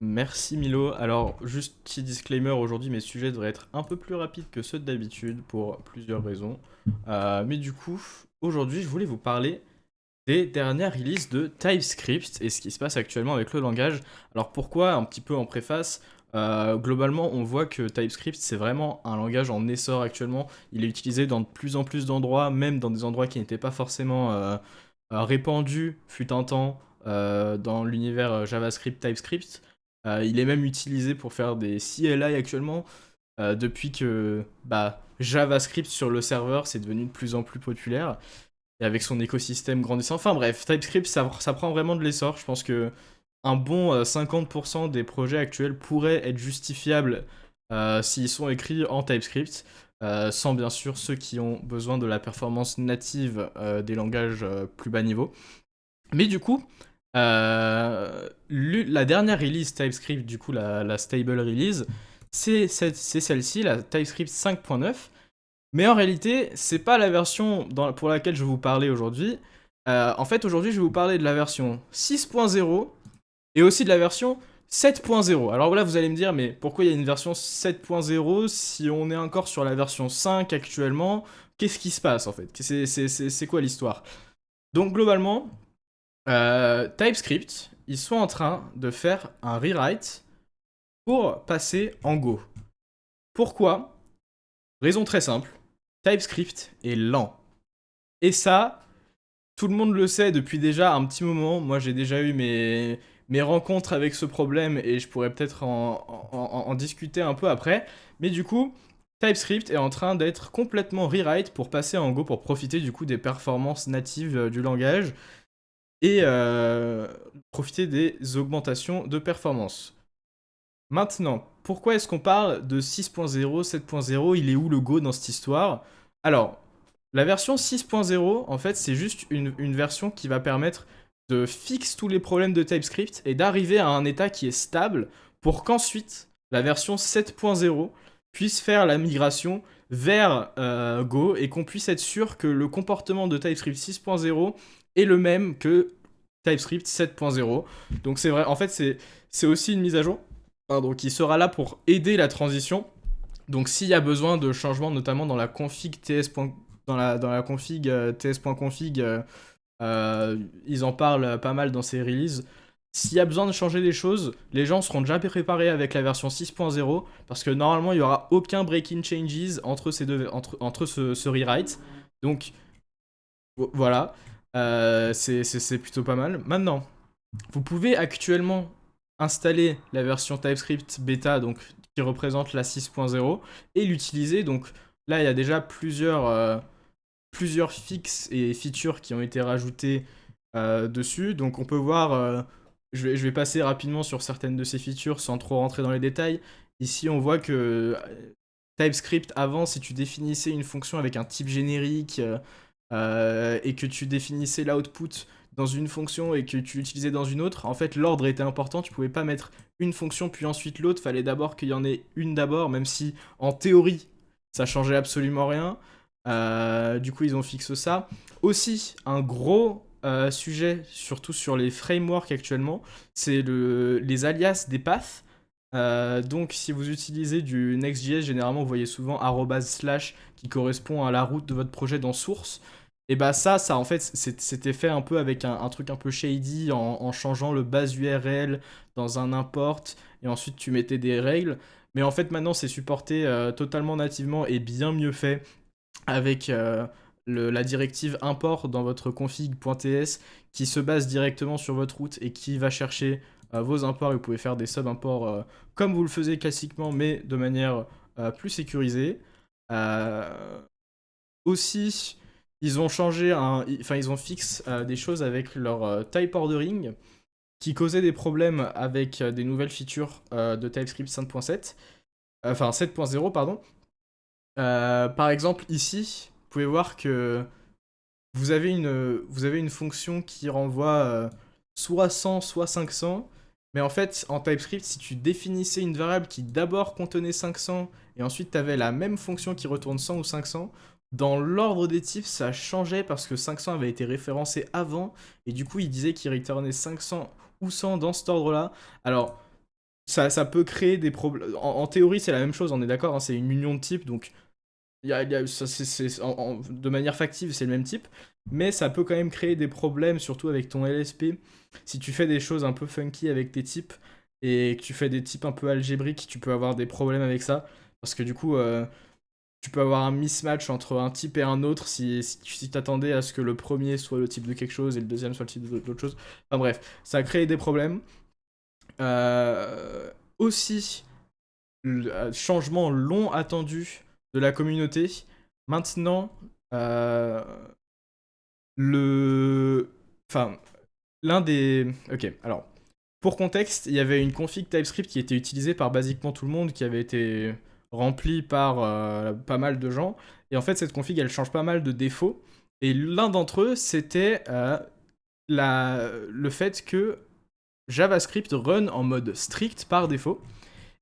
Merci Milo. Alors, juste petit disclaimer, aujourd'hui mes sujets devraient être un peu plus rapides que ceux d'habitude pour plusieurs raisons. Mais du coup, aujourd'hui je voulais vous parler des dernières releases de TypeScript et ce qui se passe actuellement avec le langage. Alors pourquoi, un petit peu en préface, globalement on voit que TypeScript c'est vraiment un langage en essor actuellement. Il est utilisé dans de plus en plus d'endroits, même dans des endroits qui n'étaient pas forcément répandus, fut un temps, dans l'univers JavaScript, TypeScript. Il est même utilisé pour faire des CLI actuellement, depuis que JavaScript sur le serveur c'est devenu de plus en plus populaire et avec son écosystème grandissant. Enfin bref, TypeScript, ça prend vraiment de l'essor. Je pense que un bon 50% des projets actuels pourraient être justifiables s'ils sont écrits en TypeScript, sans bien sûr ceux qui ont besoin de la performance native des langages plus bas niveau. Mais du coup, la dernière release TypeScript, du coup la stable release, c'est celle-ci, la TypeScript 5.9. Mais en réalité, c'est pas la version pour laquelle je vais vous parler aujourd'hui. En fait, aujourd'hui, je vais vous parler de la version 6.0 et aussi de la version 7.0. Alors là, vous allez me dire, mais pourquoi il y a une version 7.0 si on est encore sur la version 5 actuellement? Qu'est-ce qui se passe en fait? C'est quoi l'histoire? Donc globalement, TypeScript, ils sont en train de faire un rewrite pour passer en Go. Pourquoi? Raison très simple. TypeScript est lent. Et ça, tout le monde le sait depuis déjà un petit moment. Moi, j'ai déjà eu mes rencontres avec ce problème et je pourrais peut-être en discuter un peu après. Mais du coup, TypeScript est en train d'être complètement rewrite pour passer en Go pour profiter du coup des performances natives du langage et profiter des augmentations de performance. Maintenant, pourquoi est-ce qu'on parle de 6.0, 7.0? Il est où le Go dans cette histoire? Alors, la version 6.0, en fait, c'est juste une version qui va permettre de fixer tous les problèmes de TypeScript et d'arriver à un état qui est stable pour qu'ensuite la version 7.0 puisse faire la migration vers Go et qu'on puisse être sûr que le comportement de TypeScript 6.0 est le même que TypeScript 7.0. Donc c'est vrai, en fait, c'est aussi une mise à jour, donc il sera là pour aider la transition. Donc s'il y a besoin de changements, notamment dans la config ts. Dans la config ts.config, ils en parlent pas mal dans ces releases. S'il y a besoin de changer des choses, les gens seront déjà préparés avec la version 6.0 parce que normalement il n'y aura aucun breaking changes entre ce rewrite. Donc voilà, c'est plutôt pas mal. Maintenant, vous pouvez actuellement installer la version TypeScript bêta, donc qui représente la 6.0, et l'utiliser. Donc là, il y a déjà plusieurs fixes et features qui ont été rajoutées dessus. Donc on peut voir, je vais passer rapidement sur certaines de ces features sans trop rentrer dans les détails. Ici, on voit que TypeScript, avant, si tu définissais une fonction avec un type générique et que tu définissais l'output dans une fonction et que tu l'utilisais dans une autre, en fait l'ordre était important, tu pouvais pas mettre une fonction puis ensuite l'autre, fallait d'abord qu'il y en ait une d'abord, même si en théorie ça changeait absolument rien. Du coup ils ont fixé ça. Aussi un gros sujet, surtout sur les frameworks actuellement, c'est les alias des paths. Donc si vous utilisez du Next.js, généralement vous voyez souvent // qui correspond à la route de votre projet dans source. Et bah ça en fait c'était fait un peu avec un truc un peu shady en changeant le base URL dans un import et ensuite tu mettais des règles. Mais en fait maintenant c'est supporté totalement nativement et bien mieux fait avec la directive import dans votre config.ts qui se base directement sur votre route et qui va chercher vos imports et vous pouvez faire des sub-imports comme vous le faisiez classiquement mais de manière plus sécurisée. Aussi, ils ont changé, enfin ils ont fixé des choses avec leur type ordering qui causaient des problèmes avec des nouvelles features de TypeScript 5.7, enfin 7.0 pardon. Par exemple ici, vous pouvez voir que vous avez une fonction qui renvoie soit 100 soit 500, mais en fait en TypeScript si tu définissais une variable qui d'abord contenait 500 et ensuite tu avais la même fonction qui retourne 100 ou 500, dans l'ordre des types, ça changeait parce que 500 avait été référencé avant, et du coup, il disait qu'il returnait 500 ou 100 dans cet ordre-là. Alors, ça peut créer des problèmes. En théorie, c'est la même chose, on est d'accord, hein, c'est une union de types, donc de manière factive, c'est le même type, mais ça peut quand même créer des problèmes, surtout avec ton LSP. Si tu fais des choses un peu funky avec tes types et que tu fais des types un peu algébriques, tu peux avoir des problèmes avec ça. Parce que du coup, tu peux avoir un mismatch entre un type et un autre si t'attendais à ce que le premier soit le type de quelque chose et le deuxième soit le type d'autre chose. Enfin bref, ça a créé des problèmes. Aussi, changement long attendu de la communauté. Maintenant, euh, le... Enfin, l'un des... Ok, alors, pour contexte, il y avait une config TypeScript qui était utilisée par basiquement tout le monde, qui avait été remplie par pas mal de gens. Et en fait, cette config, elle change pas mal de défauts. Et l'un d'entre eux, c'était le fait que JavaScript run en mode strict par défaut.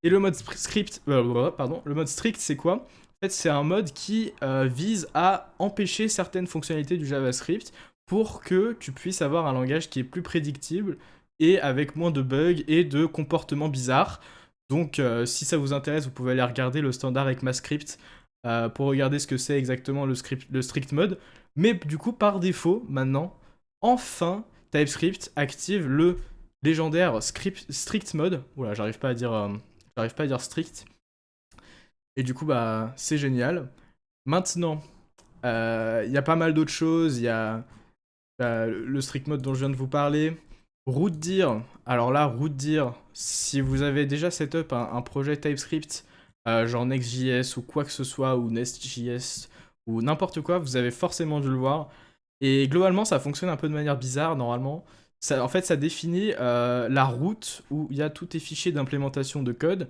Et le mode script, le mode strict, c'est quoi? En fait, c'est un mode qui vise à empêcher certaines fonctionnalités du JavaScript pour que tu puisses avoir un langage qui est plus prédictible et avec moins de bugs et de comportements bizarres. Donc, si ça vous intéresse, vous pouvez aller regarder le standard ECMAScript pour regarder ce que c'est exactement le strict mode. Mais du coup, par défaut, maintenant, enfin, TypeScript active le légendaire strict mode. Oula, j'arrive pas à dire strict. Et du coup, bah, c'est génial. Maintenant, il y a pas mal d'autres choses. Il y a le strict mode dont je viens de vous parler. Rootdir. Alors là, Rootdir, si vous avez déjà setup un projet TypeScript, genre Next.js ou quoi que ce soit, ou Nest.js, ou n'importe quoi, vous avez forcément dû le voir. Et globalement, ça fonctionne un peu de manière bizarre, normalement. En fait, ça définit la route où il y a tous tes fichiers d'implémentation de code.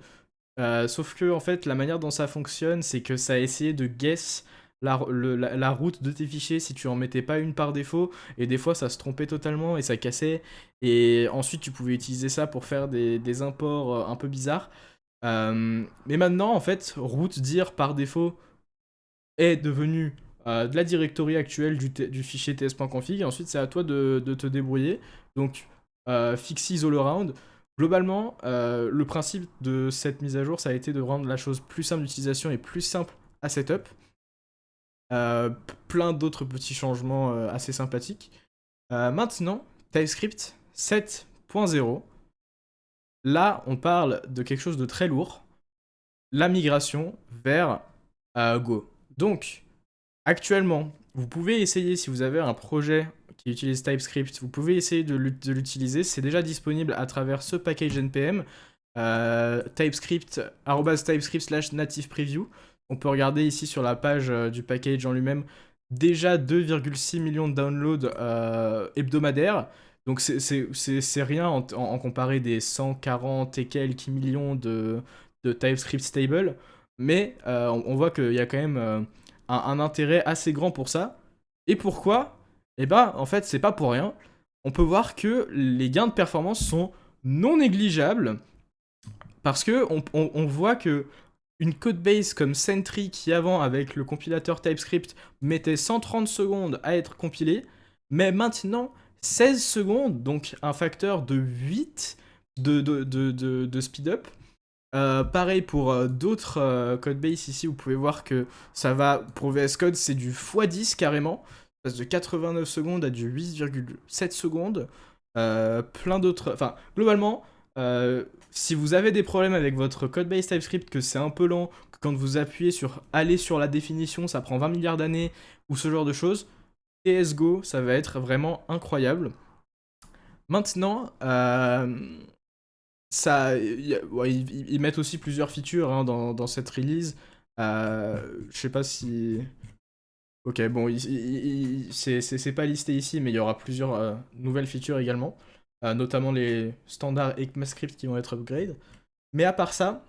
Sauf que en fait, la manière dont ça fonctionne, c'est que ça a essayé de guess la route de tes fichiers si tu en mettais pas une par défaut, et des fois ça se trompait totalement et ça cassait, et ensuite tu pouvais utiliser ça pour faire des imports un peu bizarres. Mais maintenant, en fait, route dire par défaut est devenu de la directory actuelle du fichier ts.config, et ensuite c'est à toi de te débrouiller. Donc, fixies all around. Globalement, le principe de cette mise à jour, ça a été de rendre la chose plus simple d'utilisation et plus simple à setup. Plein d'autres petits changements assez sympathiques. Maintenant, TypeScript 7.0. Là, on parle de quelque chose de très lourd. La migration vers Go. Donc, actuellement, vous pouvez essayer, si vous avez un projet qui utilise TypeScript, vous pouvez essayer de l'utiliser. C'est déjà disponible à travers ce package npm, TypeScript, /TypeScript/native preview. On peut regarder ici sur la page du package en lui-même, déjà 2,6 millions de downloads hebdomadaires. Donc c'est rien en comparé des 140 et quelques millions de TypeScript stable. Mais on voit qu'il y a quand même un intérêt assez grand pour ça. Et pourquoi? Eh ben, en fait, c'est pas pour rien. On peut voir que les gains de performance sont non négligeables parce que on voit que une codebase comme Sentry qui avant avec le compilateur TypeScript mettait 130 secondes à être compilée, mais maintenant 16 secondes, donc un facteur de 8 de speed-up. Pareil pour d'autres codebases ici, vous pouvez voir que ça va, pour VS Code, c'est du x10 carrément. Ça passe de 89 secondes à du 8,7 secondes. Plein d'autres. Enfin, globalement, si vous avez des problèmes avec votre codebase TypeScript, que c'est un peu lent, que quand vous appuyez sur aller sur la définition, ça prend 20 milliards d'années, ou ce genre de choses, TSGO, ça va être vraiment incroyable. Maintenant, ouais, ils mettent aussi plusieurs features hein, dans cette release. Je sais pas si. Ok, bon, c'est pas listé ici, mais il y aura plusieurs nouvelles features également, notamment les standards ECMAScript qui vont être upgrade. Mais à part ça,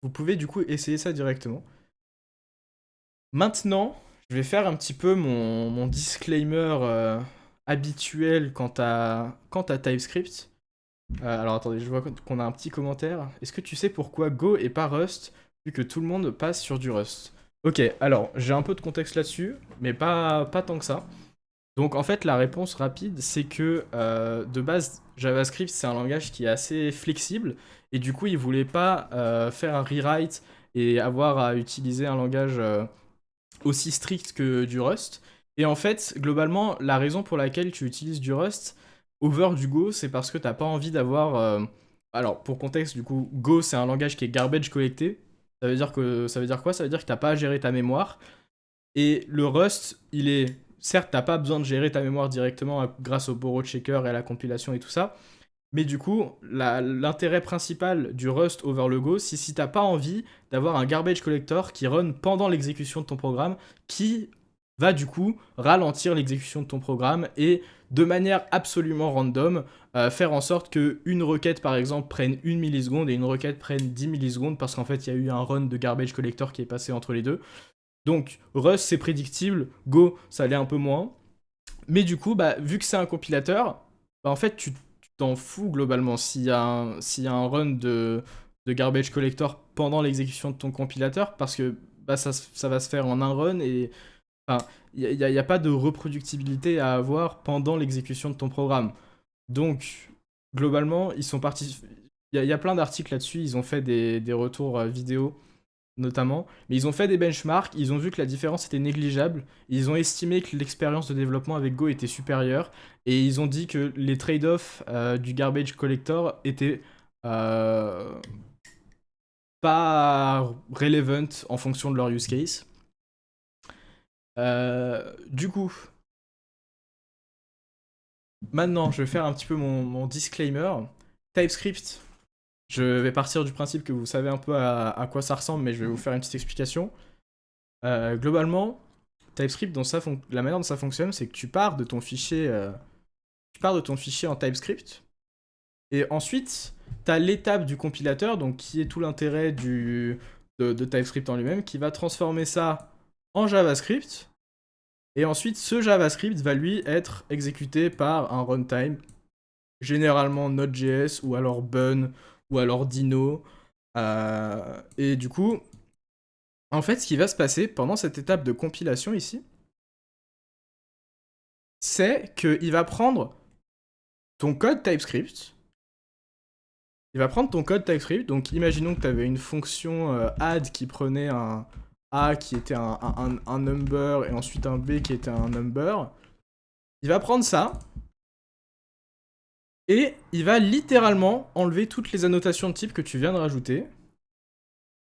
vous pouvez du coup essayer ça directement. Maintenant, je vais faire un petit peu mon disclaimer habituel quant à TypeScript. Alors attendez, je vois qu'on a un petit commentaire. Est-ce que tu sais pourquoi Go et pas Rust, vu que tout le monde passe sur du Rust? Ok, alors j'ai un peu de contexte là-dessus, mais pas tant que ça. Donc en fait, la réponse rapide, c'est que de base, JavaScript, c'est un langage qui est assez flexible, et du coup, ils voulaient pas faire un rewrite et avoir à utiliser un langage aussi strict que du Rust. Et en fait, globalement, la raison pour laquelle tu utilises du Rust over du Go, c'est parce que t'as pas envie d'avoir. Alors, pour contexte, du coup, Go, c'est un langage qui est garbage collecté. Ça veut dire quoi? Ça veut dire que t'as pas à gérer ta mémoire. Et le Rust, il est. Certes, t'as pas besoin de gérer ta mémoire directement grâce au borrow checker et à la compilation et tout ça. Mais du coup, l'intérêt principal du Rust over le Go, c'est si t'as pas envie d'avoir un garbage collector qui run pendant l'exécution de ton programme, qui va du coup ralentir l'exécution de ton programme et de manière absolument random faire en sorte que une requête par exemple prenne 1 milliseconde et une requête prenne 10 millisecondes parce qu'en fait il y a eu un run de garbage collector qui est passé entre les deux. Donc Rust c'est prédictible, Go ça l'est un peu moins. Mais du coup, bah, vu que c'est un compilateur, bah, en fait, tu t'en fous globalement s'il y a un run de garbage collector pendant l'exécution de ton compilateur, parce que bah, ça va se faire en un run et enfin, y a pas de reproductibilité à avoir pendant l'exécution de ton programme. Donc, globalement, ils sont partis. Il y a plein d'articles là-dessus, ils ont fait des retours vidéo notamment. Mais ils ont fait des benchmarks, ils ont vu que la différence était négligeable, ils ont estimé que l'expérience de développement avec Go était supérieure, et ils ont dit que les trade-offs du garbage collector étaient euh, pas relevant en fonction de leur use case. Du coup, maintenant, je vais faire un petit peu mon disclaimer. TypeScript, je vais partir du principe que vous savez un peu à quoi ça ressemble, mais je vais vous faire une petite explication. Globalement, TypeScript, la manière dont ça fonctionne, c'est que tu pars de ton fichier en TypeScript, et ensuite, tu as l'étape du compilateur, donc qui est tout l'intérêt de TypeScript en lui-même, qui va transformer ça en JavaScript, et ensuite, ce JavaScript va lui être exécuté par un runtime, généralement Node.js, ou alors Bun, ou alors Dino, et du coup, en fait, ce qui va se passer pendant cette étape de compilation ici, c'est qu'il va prendre ton code TypeScript. Il va prendre ton code TypeScript. Donc, imaginons que tu avais une fonction add qui prenait un A qui était un number et ensuite un B qui était un number. Il va prendre ça et il va littéralement enlever toutes les annotations de type que tu viens de rajouter.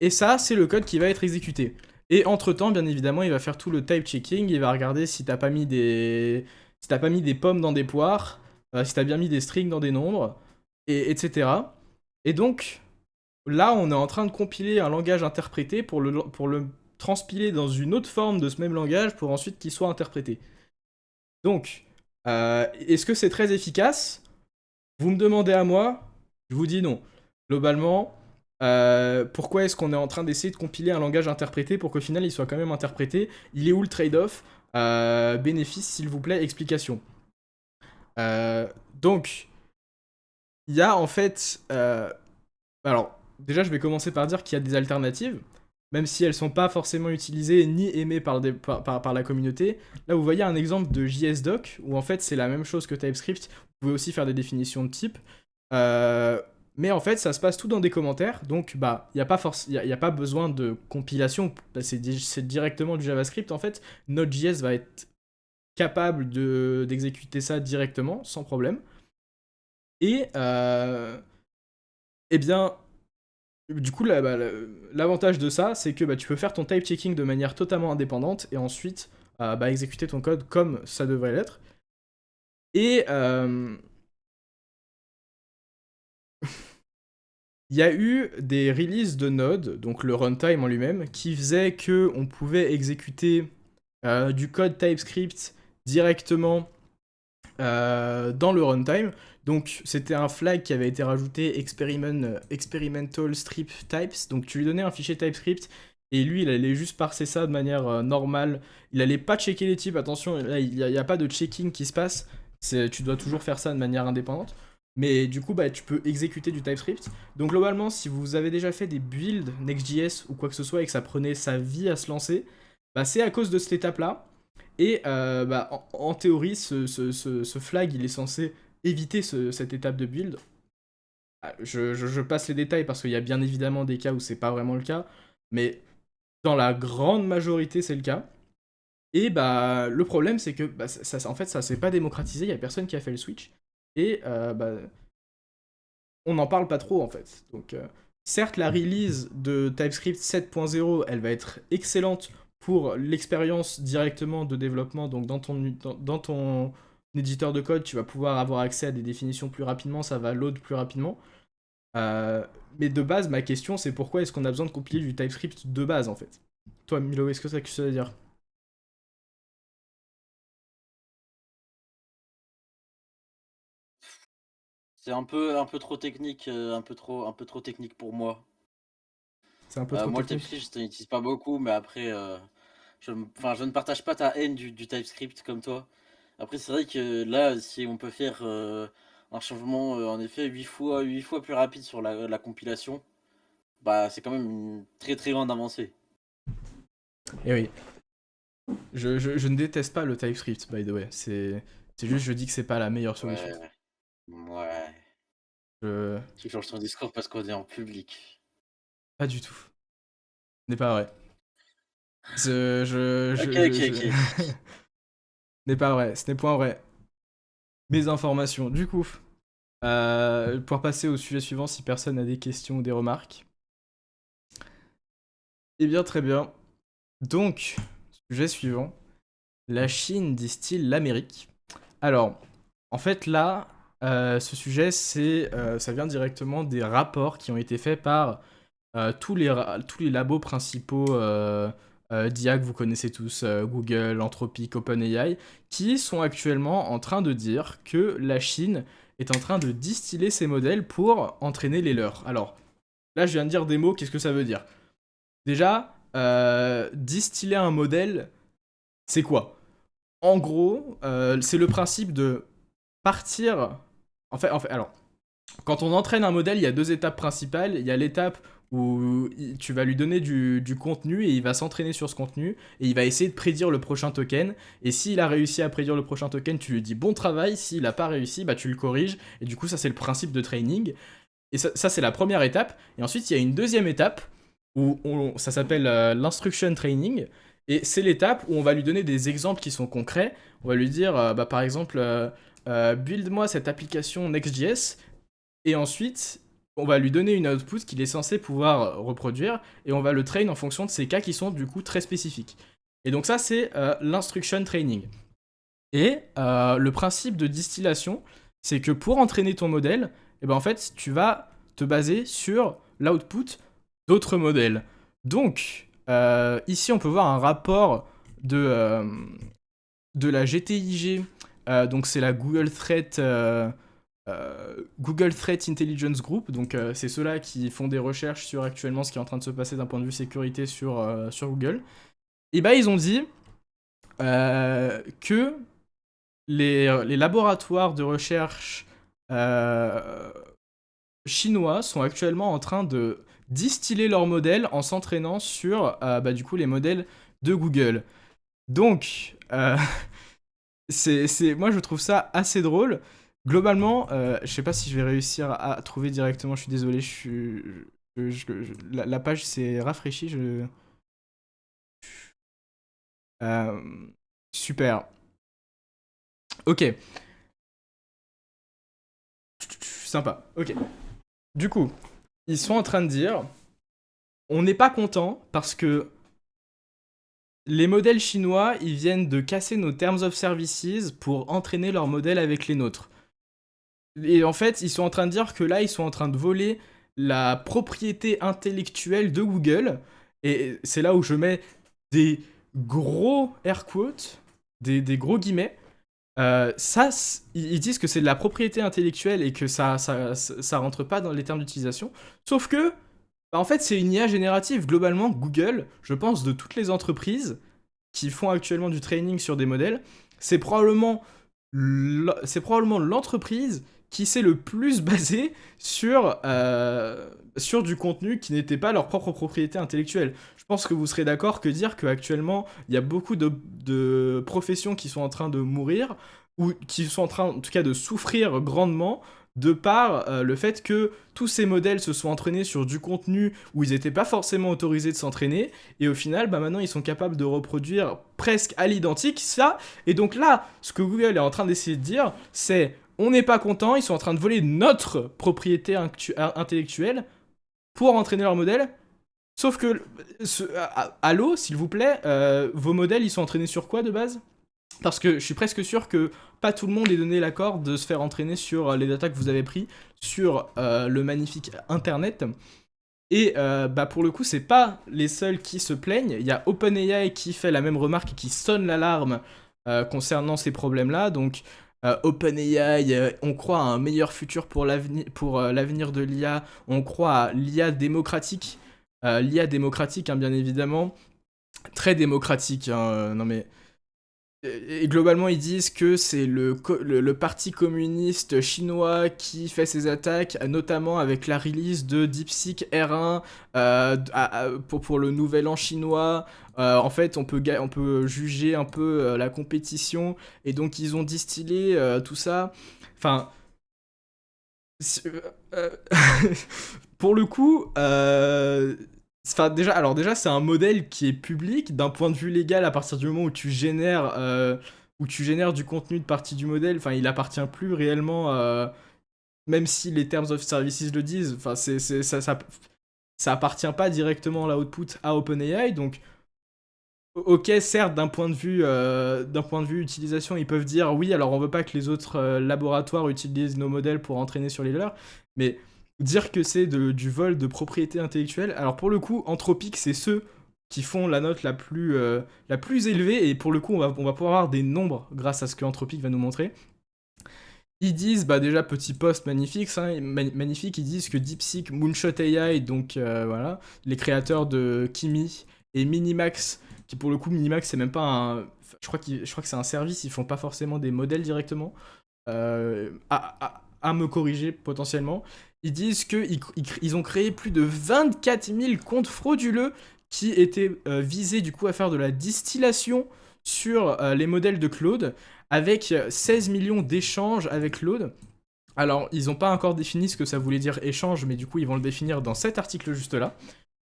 Et ça, c'est le code qui va être exécuté. Et entre-temps, bien évidemment, il va faire tout le type checking. Il va regarder si t'as pas mis si t'as pas mis des pommes dans des poires, si t'as bien mis des strings dans des nombres, et etc. Et donc, là, on est en train de compiler un langage interprété pour le transpiler dans une autre forme de ce même langage pour ensuite qu'il soit interprété. Donc, est-ce que c'est très efficace? Vous me demandez à moi, je vous dis non. Globalement, pourquoi est-ce qu'on est en train d'essayer de compiler un langage interprété pour qu'au final il soit quand même interprété? Il est où le trade-off? Bénéfice, s'il vous plaît, explication. Donc, il y a en fait... alors, déjà, je vais commencer par dire qu'il y a des alternatives, même si elles sont pas forcément utilisées ni aimées par la communauté. Là, vous voyez un exemple de JSDoc, où en fait c'est la même chose que TypeScript. Vous pouvez aussi faire des définitions de type. Mais en fait, ça se passe tout dans des commentaires, donc bah, il n'y a, y a pas besoin de compilation, c'est directement du JavaScript en fait. Node.js va être capable d'exécuter ça directement, sans problème. Et, eh bien, du coup, l'avantage de ça, c'est que bah, tu peux faire ton type checking de manière totalement indépendante et ensuite bah, exécuter ton code comme ça devrait l'être. Et il y a eu des releases de Node, donc le runtime en lui-même, qui faisait que on pouvait exécuter du code TypeScript directement dans le runtime. Donc c'était un flag qui avait été rajouté experimental strip types. Donc tu lui donnais un fichier TypeScript et lui il allait juste parser ça de manière normale. Il allait pas checker les types. Attention, là il y a pas de checking qui se passe. Tu dois toujours faire ça de manière indépendante. Mais du coup, bah, tu peux exécuter du TypeScript. Donc globalement, si vous avez déjà fait des builds Next.js ou quoi que ce soit et que ça prenait sa vie à se lancer, bah, c'est à cause de cette étape-là. Et bah, en théorie, ce flag, il est censé éviter cette étape de build. Je passe les détails parce qu'il y a bien évidemment des cas où c'est pas vraiment le cas, mais dans la grande majorité, c'est le cas. Et bah, le problème, c'est que bah, en fait, ça s'est pas démocratisé, il y a personne qui a fait le switch. Et bah, on n'en parle pas trop, en fait. Donc, certes, la release de TypeScript 7.0, elle va être excellente pour l'expérience directement de développement. Donc, dans ton éditeur de code, tu vas pouvoir avoir accès à des définitions plus rapidement, ça va load plus rapidement. Euh, mais de base, ma question, c'est pourquoi est-ce qu'on a besoin de compiler du TypeScript de base, en fait? Toi, Milo, est-ce que ça a quelque chose à dire? C'est un peu trop technique, un peu trop technique pour moi. C'est un peu trop Moi, le technique. TypeScript, je n'utilise pas beaucoup, mais après, enfin, je ne partage pas ta haine du TypeScript comme toi. Après, c'est vrai que là, si on peut faire un changement, en effet, 8 fois plus rapide sur la compilation, bah, c'est quand même une très très grande avancée. Et oui, je ne déteste pas le TypeScript, by the way. C'est juste, je dis que c'est pas la meilleure solution. Ouais, ouais. Je... Tu changes ton discours parce qu'on est en public. Pas du tout. Ce n'est pas vrai. Ce Ok, ok, ce ok. n'est pas vrai. Ce n'est point vrai. Mes informations. Du coup, pour passer au sujet suivant, si personne n'a des questions ou des remarques. Eh bien, très bien. Donc, sujet suivant. La Chine distille l'Amérique. Alors, en fait, là, ce sujet, ça vient directement des rapports qui ont été faits par tous les labos principaux d'IA que vous connaissez tous, Google, Anthropic, OpenAI, qui sont actuellement en train de dire que la Chine est en train de distiller ses modèles pour entraîner les leurs. Alors, là, je viens de dire des mots, qu'est-ce que ça veut dire? Déjà, distiller un modèle, c'est quoi? En gros, c'est le principe de partir. Alors, quand on entraîne un modèle, il y a deux étapes principales. Il y a l'étape où tu vas lui donner du contenu et il va s'entraîner sur ce contenu et il va essayer de prédire le prochain token. Et s'il a réussi à prédire le prochain token, tu lui dis bon travail. S'il n'a pas réussi, bah tu le corriges. Et du coup, ça c'est le principe de training. Et ça c'est la première étape. Et ensuite, il y a une deuxième étape où ça s'appelle l'instruction training. Et c'est l'étape où on va lui donner des exemples qui sont concrets. On va lui dire, bah, par exemple, build-moi cette application Next.js. Et ensuite, on va lui donner une output qu'il est censé pouvoir reproduire. Et on va le train en fonction de ces cas qui sont du coup très spécifiques. Et donc ça, c'est l'instruction training. Et le principe de distillation, c'est que pour entraîner ton modèle, eh ben en fait, tu vas te baser sur l'output d'autres modèles. Donc, ici, on peut voir un rapport de la GTIG, donc c'est la Google Threat Intelligence Group, donc c'est ceux-là qui font des recherches sur actuellement ce qui est en train de se passer d'un point de vue sécurité sur Google. Et bah, ils ont dit que les laboratoires de recherche chinois sont actuellement en train de distiller leurs modèles en s'entraînant sur bah, du coup les modèles de Google. Donc, moi je trouve ça assez drôle. Globalement, je sais pas si je vais réussir à trouver directement, je suis désolé, la page s'est rafraîchie. Euh, super. Ok, sympa. Ok. Du coup, ils sont en train de dire, on n'est pas content parce que les modèles chinois, ils viennent de casser nos Terms of Services pour entraîner leurs modèles avec les nôtres. Et en fait, ils sont en train de dire que là, ils sont en train de voler la propriété intellectuelle de Google. Et c'est là où je mets des gros air quotes, des gros guillemets. Ils disent que c'est de la propriété intellectuelle et que ça rentre pas dans les termes d'utilisation. Sauf que, bah, en fait, c'est une IA générative. Globalement, Google, je pense, de toutes les entreprises qui font actuellement du training sur des modèles, c'est probablement l'entreprise qui s'est le plus basée sur du contenu qui n'était pas leur propre propriété intellectuelle. Je pense que vous serez d'accord que dire qu'actuellement, il y a beaucoup de professions qui sont en train de mourir, ou qui sont en train, en tout cas, de souffrir grandement de par le fait que tous ces modèles se sont entraînés sur du contenu où ils n'étaient pas forcément autorisés de s'entraîner, et au final, bah maintenant ils sont capables de reproduire presque à l'identique ça, et donc là, ce que Google est en train d'essayer de dire, c'est on n'est pas content, ils sont en train de voler notre propriété intellectuelle pour entraîner leur modèle, sauf que, allô, s'il vous plaît, vos modèles ils sont entraînés sur quoi de base? Parce que je suis presque sûr que pas tout le monde ait donné l'accord de se faire entraîner sur les datas que vous avez pris sur le magnifique internet. Et bah pour le coup, c'est pas les seuls qui se plaignent. Il y a OpenAI qui fait la même remarque et qui sonne l'alarme concernant ces problèmes-là. Donc OpenAI, on croit à un meilleur futur pour l'avenir de l'IA. On croit à l'IA démocratique. L'IA démocratique, hein, bien évidemment. Très démocratique. Hein, non mais et globalement, ils disent que c'est le parti communiste chinois qui fait ses attaques, notamment avec la release de DeepSeek R1 pour le nouvel an chinois. En fait, on peut juger un peu la compétition, et donc ils ont distillé tout ça. Enfin, euh, pour le coup, enfin, déjà c'est un modèle qui est public d'un point de vue légal à partir du moment où tu génères du contenu de partie du modèle. Enfin, il appartient plus réellement, même si les Terms of Services le disent. Enfin, ça appartient pas directement l'output à OpenAI. Donc, ok, certes, d'un point de vue utilisation, ils peuvent dire oui, alors on veut pas que les autres laboratoires utilisent nos modèles pour entraîner sur les leurs, mais dire que c'est du vol de propriété intellectuelle, alors pour le coup, Anthropic, c'est ceux qui font la note la plus élevée, et pour le coup, on va pouvoir avoir des nombres grâce à ce que Anthropic va nous montrer. Ils disent, bah déjà, petit post magnifique, magnifique, ils disent que DeepSeek, Moonshot AI, donc voilà, les créateurs de Kimi et Minimax, qui pour le coup, Minimax, c'est même pas un. Je crois que c'est un service, ils font pas forcément des modèles directement. À me corriger potentiellement. Ils disent qu'ils ont créé plus de 24 000 comptes frauduleux qui étaient visés du coup à faire de la distillation sur les modèles de Claude, avec 16 millions d'échanges avec Claude. Alors, ils n'ont pas encore défini ce que ça voulait dire échange, mais du coup, ils vont le définir dans cet article juste là.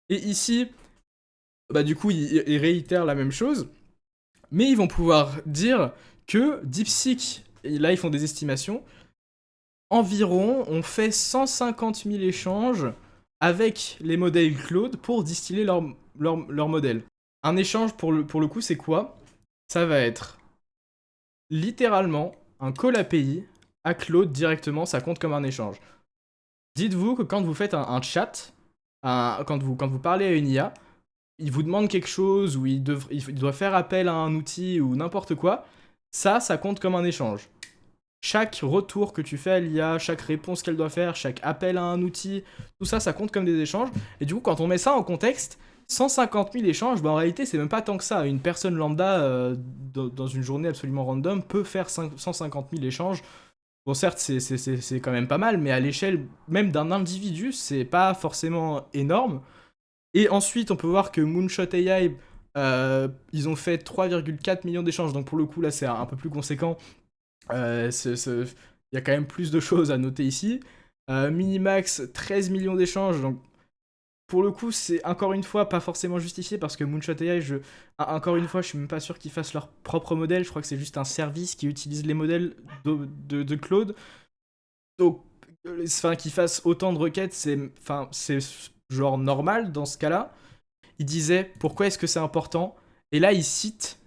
Et ici, bah du coup, ils réitèrent la même chose, mais ils vont pouvoir dire que DeepSeek, et là ils font des estimations, environ on fait 150 000 échanges avec les modèles Claude pour distiller leur modèle. Un échange pour le coup, c'est quoi? Ça va être littéralement un call API à Claude directement, ça compte comme un échange. Dites-vous que quand vous faites un chat, quand vous parlez à une IA, il vous demande quelque chose ou il doit faire appel à un outil ou n'importe quoi, ça compte comme un échange. Chaque retour que tu fais à l'IA, chaque réponse qu'elle doit faire, chaque appel à un outil, tout ça, ça compte comme des échanges. Et du coup, quand on met ça en contexte, 150 000 échanges, bah en réalité, c'est même pas tant que ça. Une personne lambda, dans une journée absolument random, peut faire 150 000 échanges. Bon, certes, c'est quand même pas mal, mais à l'échelle même d'un individu, c'est pas forcément énorme. Et ensuite, on peut voir que Moonshot AI, ils ont fait 3,4 millions d'échanges. Donc pour le coup, là, c'est un peu plus conséquent. Il y a quand même plus de choses à noter ici. Minimax, 13 millions d'échanges. Donc pour le coup, c'est encore une fois pas forcément justifié parce que Moonshot AI, encore une fois, je suis même pas sûr qu'ils fassent leur propre modèle. Je crois que c'est juste un service qui utilise les modèles de Claude. Donc, qu'ils fassent autant de requêtes, c'est genre normal dans ce cas-là. Il disait pourquoi est-ce que c'est important. Et là, il cite.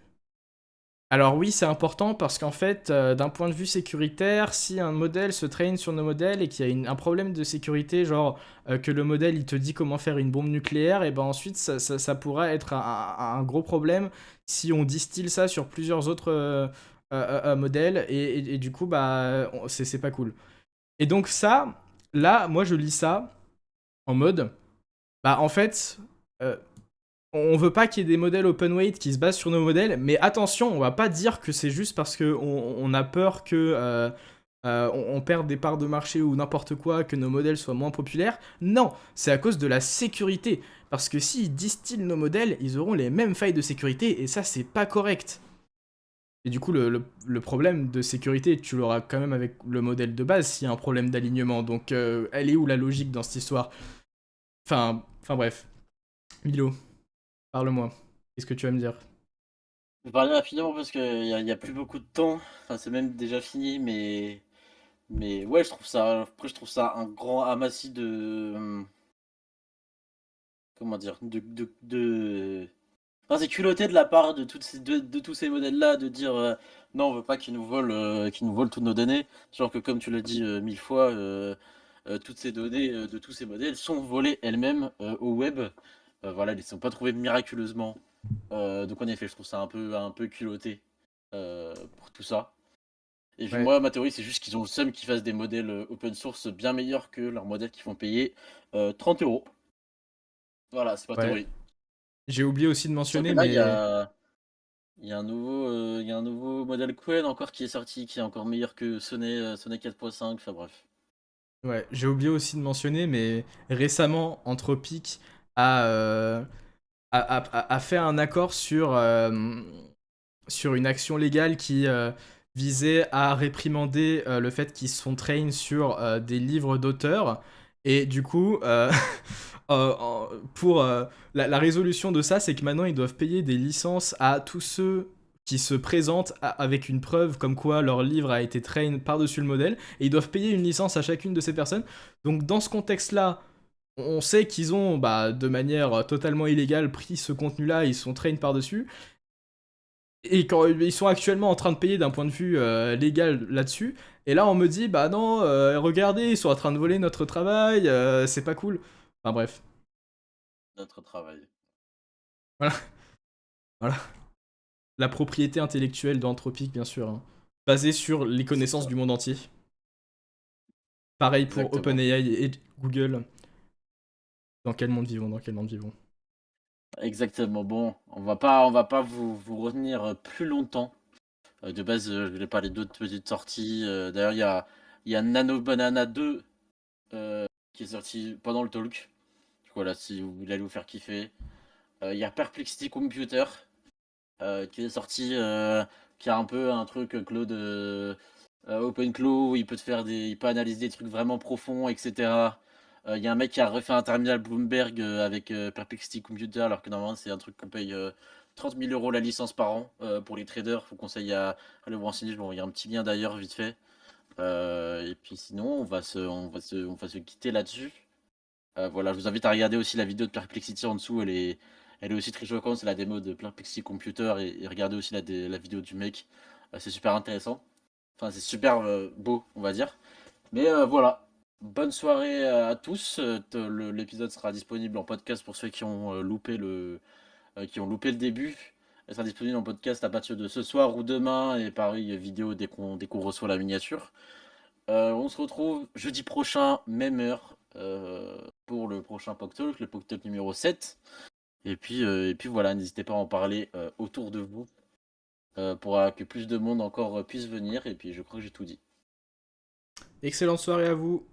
Alors oui, c'est important parce qu'en fait, d'un point de vue sécuritaire, si un modèle se traîne sur nos modèles et qu'il y a un problème de sécurité, genre que le modèle il te dit comment faire une bombe nucléaire, et ben ensuite ça pourrait être un gros problème si on distille ça sur plusieurs autres modèles, et du coup bah c'est pas cool. Et donc ça, là, moi je lis ça en mode, bah en fait, on veut pas qu'il y ait des modèles open weight qui se basent sur nos modèles, mais attention, on va pas dire que c'est juste parce que on a peur que on perde des parts de marché ou n'importe quoi, que nos modèles soient moins populaires. Non, c'est à cause de la sécurité. Parce que s'ils distillent nos modèles, ils auront les mêmes failles de sécurité, et ça, c'est pas correct. Et du coup, le problème de sécurité, tu l'auras quand même avec le modèle de base s'il y a un problème d'alignement. Donc, elle est où la logique dans cette histoire? Enfin bref. Milo, parle-moi. Qu'est-ce que tu vas me dire? Je vais parler rapidement parce qu'il y a plus beaucoup de temps. Enfin, c'est même déjà fini, mais ouais, je trouve ça. Après, je trouve ça un grand amassis de. Comment dire? Enfin, c'est culotté de la part de tous ces modèles-là de dire non, on veut pas qu'ils nous volent toutes nos données. Genre que, comme tu l'as dit 1000 fois, toutes ces données de tous ces modèles sont volées elles-mêmes au web. Voilà, elles ne sont pas trouvées miraculeusement. Donc, en effet, je trouve ça un peu culotté pour tout ça. Et puis, Ouais, moi, ma théorie, c'est juste qu'ils ont le seum qu'ils fassent des modèles open source bien meilleurs que leurs modèles qui font payer 30 euros. Voilà, c'est ma ouais. théorie. J'ai oublié aussi de Sachant que mentionner, là, mais il y a un nouveau modèle Qwen encore qui est sorti, qui est encore meilleur que Sonnet 4.5, enfin bref. ouais, j'ai oublié aussi de mentionner, mais récemment, Anthropic a fait un accord sur une action légale qui visait à réprimander le fait qu'ils se font train sur des livres d'auteurs. Et du coup, pour la résolution de ça, c'est que maintenant ils doivent payer des licences à tous ceux qui se présentent avec une preuve comme quoi leur livre a été train par-dessus le modèle, et ils doivent payer une licence à chacune de ces personnes. Donc dans ce contexte-là, on sait qu'ils ont, bah, de manière totalement illégale, pris ce contenu-là, ils sont train par-dessus. Et quand ils sont actuellement en train de payer d'un point de vue légal là-dessus, et là on me dit, bah non, regardez, ils sont en train de voler notre travail, c'est pas cool. Enfin bref, Notre travail. voilà, voilà. La propriété intellectuelle d'Anthropique, bien sûr, hein. Basée sur les C'est connaissances ça. du monde entier. Pareil pour Exactement. OpenAI et Google. Dans quel monde vivons, dans quel monde vivons. Exactement. Bon, on va pas vous retenir plus longtemps. De base, je voulais parler d'autres petites sorties. D'ailleurs, il y a Nano Banana 2 qui est sorti pendant le talk. Voilà, si vous voulez aller vous faire kiffer. Il y a Perplexity Computer qui est sorti, qui a un peu un truc Claude OpenClaw où il peut analyser des trucs vraiment profonds, etc. Il y a un mec qui a refait un terminal Bloomberg avec Perplexity Computer, alors que normalement c'est un truc qu'on paye 30 000 euros la licence par an pour les traders. Je vous conseille à aller vous renseigner. Je vous envoyer un petit lien d'ailleurs vite fait. Et puis sinon, on va se quitter là-dessus. Voilà, je vous invite à regarder aussi la vidéo de Perplexity en dessous. Elle est aussi très choquante. C'est la démo de Perplexity Computer et regardez aussi la vidéo du mec. C'est super intéressant. Enfin, c'est super beau, on va dire. Mais voilà. Bonne soirée à tous. L'épisode sera disponible en podcast pour ceux qui ont loupé le début. Elle sera disponible en podcast à partir de ce soir ou demain. Et pareil, vidéo dès qu'on reçoit la miniature. On se retrouve jeudi prochain, même heure, pour le prochain PokTalk, le PokTalk numéro 7. Et puis voilà, n'hésitez pas à en parler autour de vous pour que plus de monde encore puisse venir. Et puis je crois que j'ai tout dit. Excellente soirée à vous.